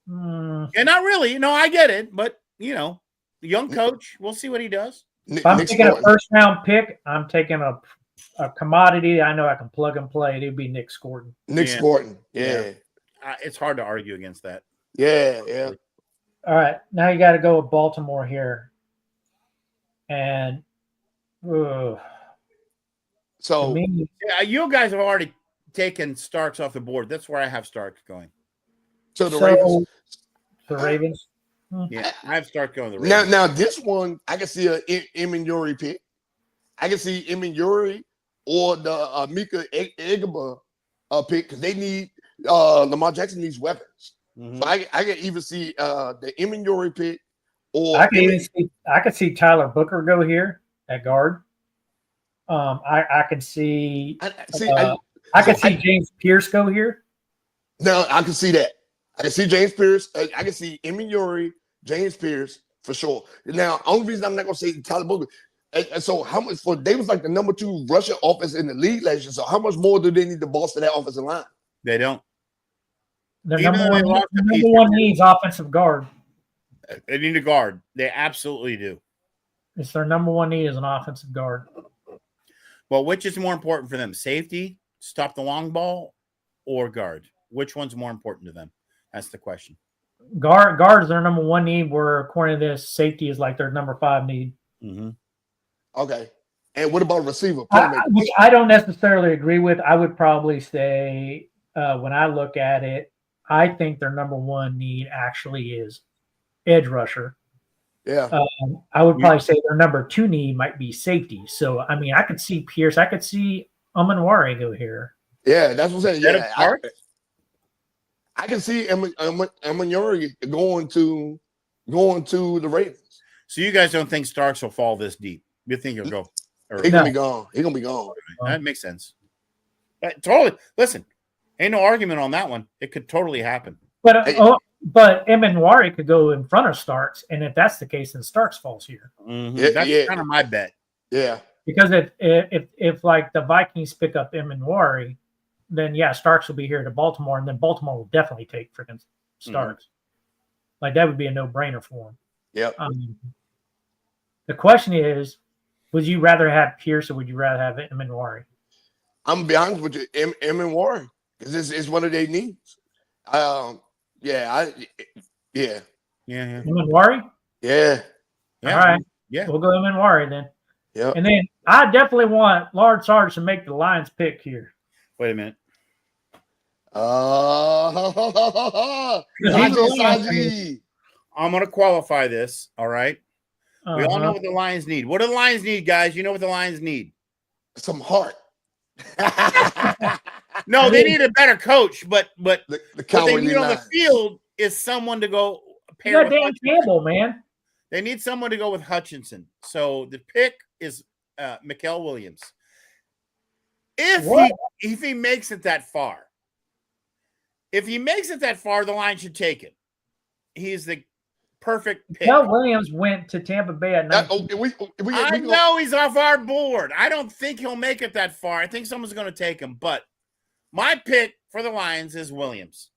Yeah, not really. No, I get it, but the young coach. We'll see what he does. If I'm taking Scorton. a first round pick, I'm taking a commodity. I know I can plug and play. It'd be Nick Scorton. Nick Yeah. Scorton. Yeah. It's hard to argue against that. Yeah. All right, now you got to go with Baltimore here, and to So me, Yeah, you guys have already taken Starks off the board. That's where I have Starks going. the Ravens. the Ravens. Yeah, I have Starks going the Ravens. Now this one, I can see a Emanuori pick. I can see Emanuori or the Mika Egba pick because they need Lamar Jackson needs weapons. Mhm. So I can even see the Emanuori pick or I could see Tyler Booker go here at guard. I can see. I could see James Pierce go here. Now I can see that. I can see James Pierce. I can see Emanuori, James Pierce for sure. Now, only reason I'm not gonna say Tyler Booker. And so how much for they was like the number 2 rushing offense in the league last year. So how much more do they need to bolster that offensive line? They don't. The Even number though they one, lost a piece number one needs offensive guard. They need a guard. They absolutely do. It's their number one need is an offensive guard. Well, which is more important for them? Safety, stop the long ball, or guard? Which one's more important to them? That's the question. Guard is their number one need, where according to this, safety is like their number 5 need. Mm-hmm. Okay. And what about receiver? Which I don't necessarily agree with. I would probably say when I look at it, I think their number one need actually is edge rusher. Yeah. I would probably say their number 2 need might be safety. So, I mean, I could see Pierce. I could see Amanwari go here. Yeah, that's what I'm saying. Instead of Yeah, Starks? I can see Emmanuel going to the Ravens. So you guys don't think Starks will fall this deep? You think he'll go? He's gonna be gone. He's gonna be gone. That makes sense. Totally. Listen, ain't no argument on that one. It could totally happen. But Amanwari could go in front of Starks, and if that's the case, then Starks falls here. Mm-hmm. Yeah, That's kind of my bet. Yeah. Because if like the Vikings pick up Amanwari, then yeah, Starks will be here to Baltimore, and then Baltimore will definitely take freaking Starks. Like that would be a no-brainer for him. Yep. The question is, would you rather have Pierce or would you rather have Amanwari? I'm gonna be honest with you, Emmanuel, because it's one of their needs. Yeah. Amanwari? Yeah. All right. Yeah. We'll go Amanwari then. Yeah. And then I definitely want Lard Sarge to make the Lions pick here. Wait a minute. I'm going to qualify this. All right. We all know what the Lions need. What do the Lions need, guys? You know what the Lions need? Some heart. No, they need a better coach, but the what they need on the field is someone to go pair with Dan Campbell, man. They need someone to go with Hutchinson. So the pick is Mikael Williams. If he makes it that far, the Lions should take it. He's the perfect pick. Mikael Williams went to Tampa Bay at 19. I know he's off our board. I don't think he'll make it that far. I think someone's going to take him. But my pick for the Lions is Williams.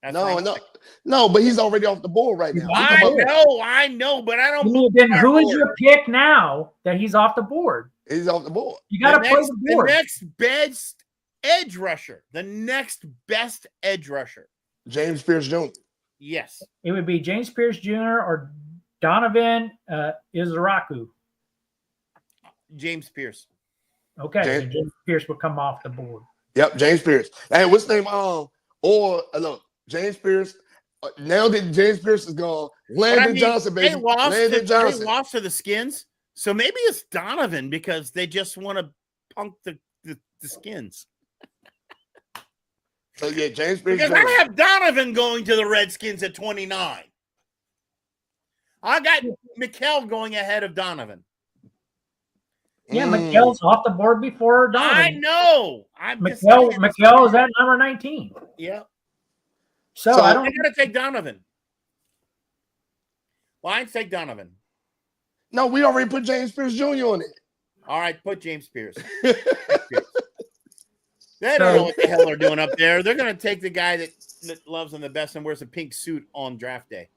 No, but he's already off the board right now. I know, but I don't. Then who is your pick now that he's off the board? He's off the board. You got to play the board. The next best edge rusher. The next best edge rusher. James Pierce Jr. Yes. It would be James Pierce Jr. or Donovan Izaraku. James Pierce. Okay, James Pierce will come off the board. Yep, James Pierce. Hey, what's his name? Look, James Pierce. Now that James Pierce is gone, Landon Johnson, baby. They lost to the Skins. So maybe it's Donovan because they just want to punk the Skins. So yeah, James Pierce. Because I have Donovan going to the Redskins at 29. I got Mikael going ahead of Donovan. Yeah, Mikael's off the board before Donovan. I know. Mikael is at number 19. Yeah. So I don't. They're going to take Donovan. Lions take Donovan. No, we already put James Pierce Jr. on it. All right, put James Pierce. They don't know what the hell they're doing up there. They're going to take the guy that loves them the best and wears a pink suit on draft day.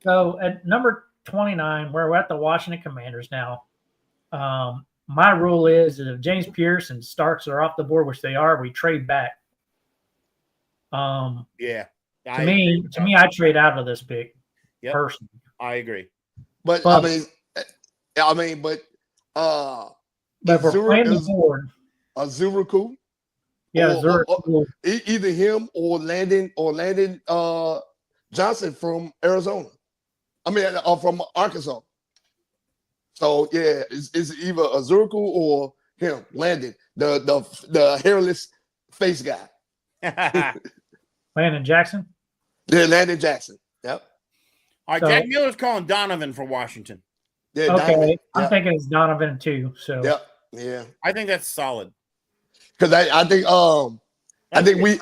So at number 29, we're at the Washington Commanders now. My rule is that if James Pierce and Starks are off the board, which they are, we trade back. Yeah. To me, I trade out of this pick. Yep. Personally. I agree. But for if we're playing the board, Azuraku. Yeah, Azuraku. Either him or Landon Johnson from Arizona. From Arkansas. So yeah, it's either Azuraku or him, Landon, the hairless face guy. Landon Jackson. Yeah, Landon Jackson. Yep. All right, Jack Miller's calling Donovan for Washington. Yeah, okay, Donovan. I'm thinking it's Donovan too. So yeah. I think that's solid. Because I think we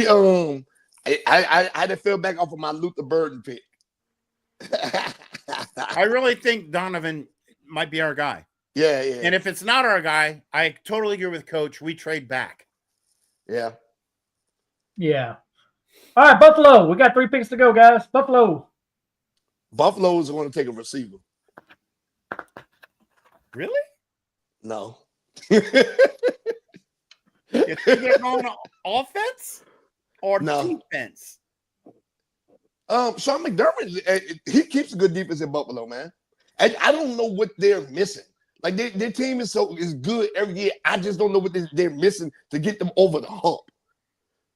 I had to feel back off of my Luther Burden pick. I really think Donovan might be our guy. Yeah. And if it's not our guy, I totally agree with Coach. We trade back. Yeah. All right, Buffalo. We got 3 picks to go, guys. Buffalo is going to take a receiver. Really? No. You think they're going to offense or defense? Sean McDermott, he keeps a good defense in Buffalo, man. And I don't know what they're missing. Like their team is good every year. I just don't know what they're missing to get them over the hump.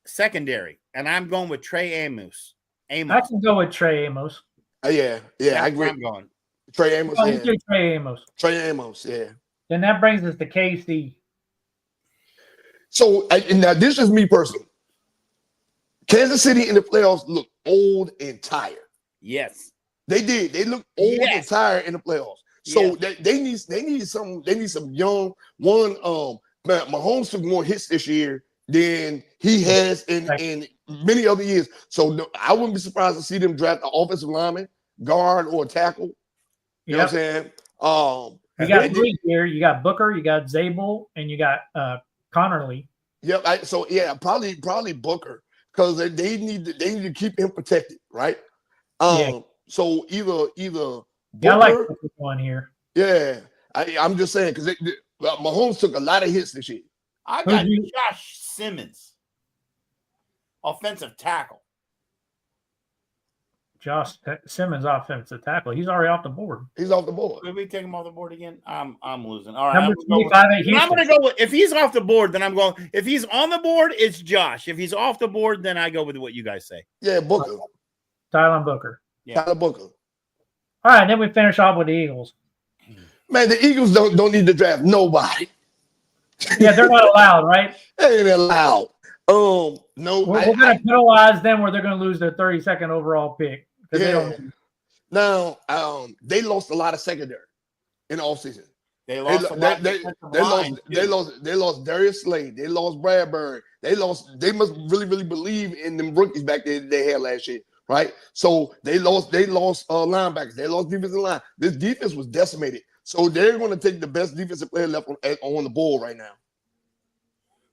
Secondary, and I'm going with Trey Amos. I can go with Trey Amos. Yeah, That's I where agree. I'm going. Trey Amos. Oh, Yeah. you say Trey Amos. Trey Amos. Yeah. Then that brings us to KC. So and now this is me personally. Kansas City in the playoffs look old and tired. Yes. They did. They look old and Yes. tired in the playoffs. So Yes. they need some young one. Mahomes took more hits this year than he has in many other years. So I wouldn't be surprised to see them draft an offensive lineman, guard, or tackle. You know what I'm saying? You got three here. You got Booker, you got Zabel, and you got Connerly. Yep. Probably Booker, because they need to keep him protected, right? So either Booker, I like Booker one here. Yeah, I'm just saying because Mahomes took a lot of hits this year. I got Josh Simmons, offensive tackle. Josh Simmons, offensive tackle. He's already off the board. He's off the board. Did we take him off the board again? I'm losing. All right. Number 25 at Houston. I'm going to go with, if he's off the board, then I'm going. If he's on the board, it's Josh. If he's off the board, then I go with what you guys say. Yeah, Booker. Tyler Booker. Yeah. Tyler Booker. All right, then we finish off with the Eagles. Man, the Eagles don't need to draft nobody. Yeah, they're not allowed, right? They ain't allowed. No, we're going to penalize them where they're going to lose their 32nd overall pick. Yeah. Now, they lost a lot of secondary in the offseason. They lost they lost Darius Slade. They lost Bradbury. They must really believe in them rookies back there they had last year, right? So they lost linebackers. They lost defensive line. This defense was decimated. So they're going to take the best defensive player left on the board right now.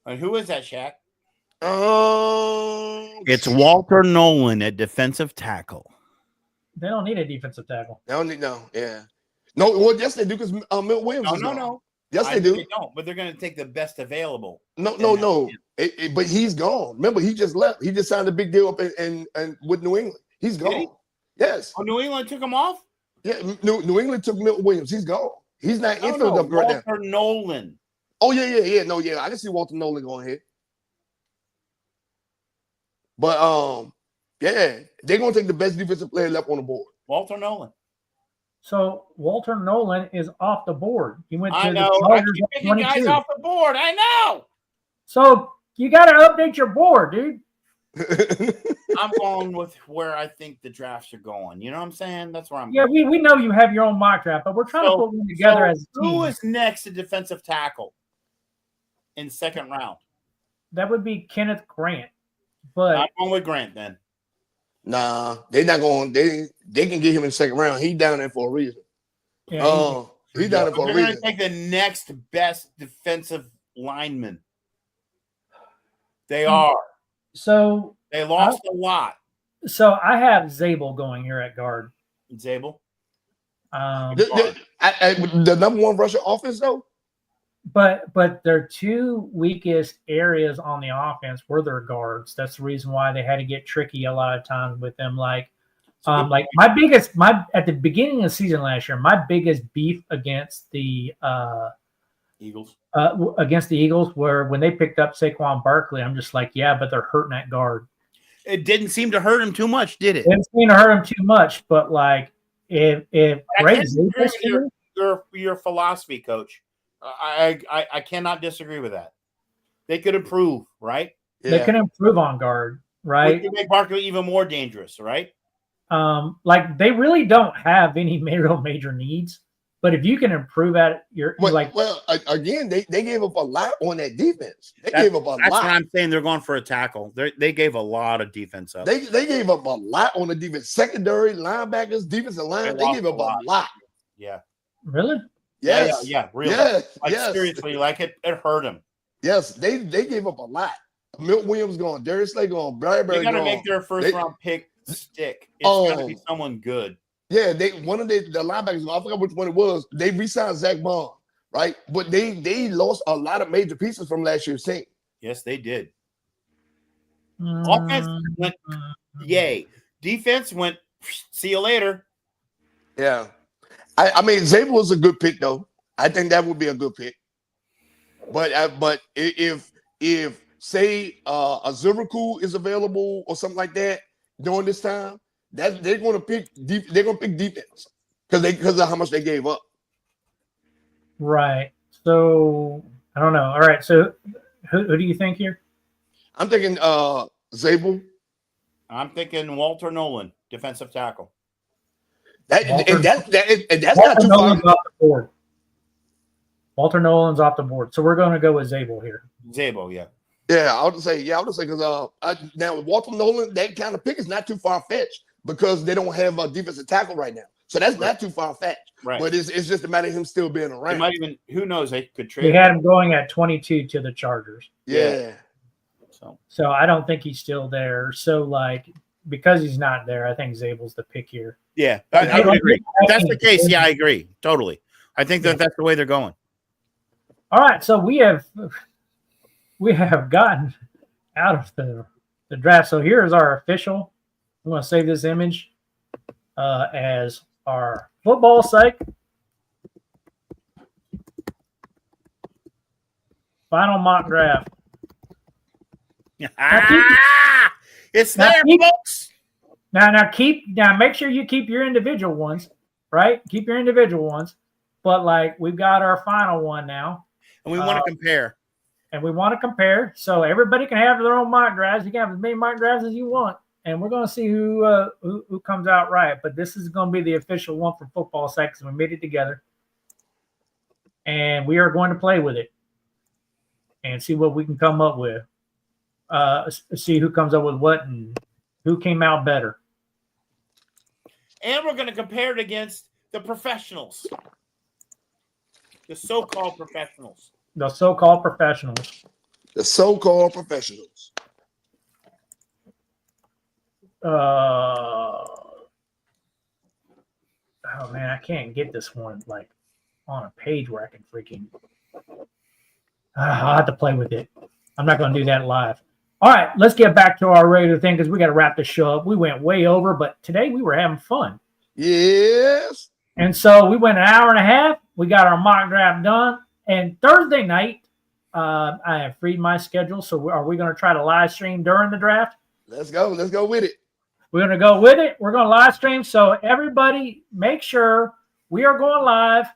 And who is that, Shaq? It's Walter Nolan at defensive tackle. They don't need a defensive tackle. They don't need well, yes, they do because Milt Williams. No. Yes, they do. They don't, but they're going to take the best available. No. But he's gone. Remember, he just left. He just signed a big deal up in with New England. He's gone. Yes. Oh, New England took him off? Yeah, New England took Milt Williams. He's gone. He's not infield up right now. Walter Nolan. Oh, yeah. No, yeah. I can see Walter Nolan going here. But yeah, they're gonna take the best defensive player left on the board. Walter Nolan. So Walter Nolan is off the board. He went to I know. the I Chargers keep at picking 22. guys off the board. I know. So you got to update your board, dude. I'm going with where I think the drafts are going. You know what I'm saying? That's where I'm Yeah, going. we know you have your own mock draft, but we're trying to put one together as a team. Who is next to defensive tackle in second round? That would be Kenneth Grant. But I'm going with Grant then. Nah, they're not going. They can get him in the second round. He's down there for a reason. yeah, He's down there for a They're going reason. to take the next best defensive lineman. They are. so They lost a lot. So I have Zabel going here at guard. Zabel. The number one Russian offense though. But their two weakest areas on the offense were their guards. That's the reason why they had to get tricky a lot of times with them. Like at the beginning of the season last year, my biggest beef against the Eagles. were when they picked up Saquon Barkley. I'm just like, yeah, but they're hurting that guard. It didn't seem to hurt him too much, did it? It didn't seem to hurt him too much, but like if your philosophy, coach. I cannot disagree with that. They could improve, right? They can improve on guard, right? They make Barkley even more dangerous, right? Like they really don't have any major needs, but if you can improve at it, again, they gave up a lot on that defense. That's what I'm saying. They're going for a tackle. They gave a lot of defense up. They gave up a lot on the defense, secondary, linebackers, defensive line. They gave up a lot. Yeah. Really? Yes. Yeah, really. Yes. Seriously, like it hurt him. Yes, they gave up a lot. Milt Williams gone, Darius Slade gone, Bradbury They got to gone. make their first round pick stick. It's got to be someone good. Yeah, one of the linebackers, I forgot which one it was. They re-signed Zach Bond, right? But they lost a lot of major pieces from last year's team. Yes, they did. Offense went yay. Defense went see you later. Yeah. I mean, Zabel was a good pick, though. I think that would be a good pick. But if say a Zivriku is available or something like that during this time, that they're going to pick defense because of how much they gave up. Right. So I don't know. All right. So who do you think here? I'm thinking Zabel. I'm thinking Walter Nolan, defensive tackle. That's Walter not too far. Nolan's off the board. Walter Nolan's off the board. So we're going to go with Zabel here. Zabel, yeah. Yeah, I would say because now with Walter Nolan, that kind of pick is not too far fetched because they don't have a defensive tackle right now. So that's not too far fetched. Right. But it's just a matter of him still being They around. might even, who knows, they could trade. We had him going at 22 to the Chargers. Yeah. So I don't think he's still there. So because he's not there, I think Zabel's the pick here. Yeah, I would agree. If that's the case, yeah, I agree. Totally. I think that's the way they're going. All right, so we have gotten out of the draft. So here's our official. I'm going to save this image as our football site. Final mock draft. It's there, folks. Now make sure you keep your individual ones, right? Keep your individual ones. But we've got our final one now. And we want to compare. And we want to compare. So everybody can have their own mock drafts. You can have as many mock drafts as you want. And we're going to see who comes out right. But this is going to be the official one for Football Site because we made it together. And we are going to play with it and see what we can come up with. See who comes up with what and who came out better. And we're going to compare it against the professionals. The so-called professionals. The so-called professionals. The so-called professionals. Oh man, I can't get this one on a page where I can freaking. I'll have to play with it. I'm not going to do that live. All right, let's get back to our regular thing because we got to wrap the show up. We went way over, but today we were having fun. Yes. And so we went an hour and a half. We got our mock draft done. And Thursday night, I have freed my schedule. So are we going to try to live stream during the draft? Let's go. Let's go with it. We're going to go with it. We're going to live stream. So everybody make sure we are going live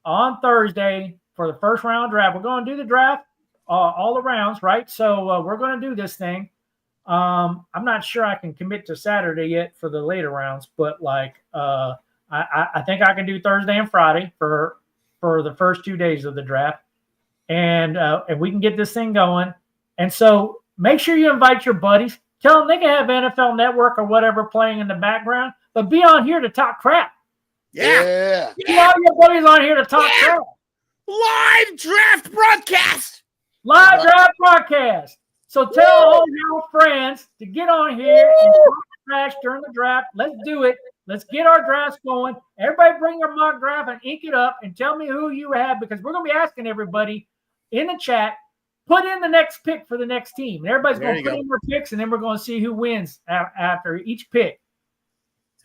on Thursday for the first round draft. We're going to do the draft all the rounds, right? So we're going to do this thing. I'm not sure I can commit to Saturday yet for the later rounds, but I think I can do Thursday and Friday for the first 2 days of the draft, and we can get this thing going. And so make sure you invite your buddies. Tell them they can have NFL Network or whatever playing in the background, but be on here to talk crap. Yeah. Get all your buddies on here to talk crap. Live draft broadcast. Live draft broadcast. So tell all your friends to get on here and talk trash during the draft. Let's do it. Let's get our drafts going. Everybody bring your mock draft and ink it up and tell me who you have because we're going to be asking everybody in the chat, put in the next pick for the next team. And everybody's going to put in their picks, and then we're going to see who wins after each pick.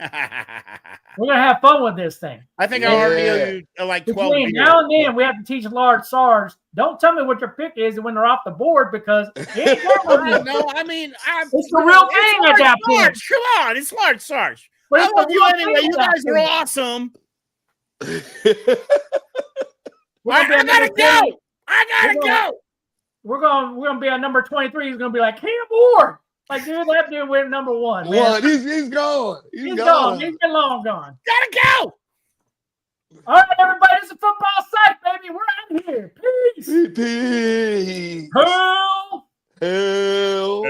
We're going to have fun with this thing. I think I already owe you like 12 beers. Now and then we have to teach large SARS. Don't tell me what your pick is when they're off the board because it's I mean, it's the real thing at that point. Come on, it's large Sarge. But I love you anyway. You guys are awesome. I gotta go. I gotta go. We're gonna be on number 23. He's gonna be like, hey, more. Like, dude, that dude went number one. Man. He's gone. He's gone. He's been long gone. Gotta go. All right, everybody. It's a Football Site, baby. We're out of here. Peace. Peace. Hell. Hell.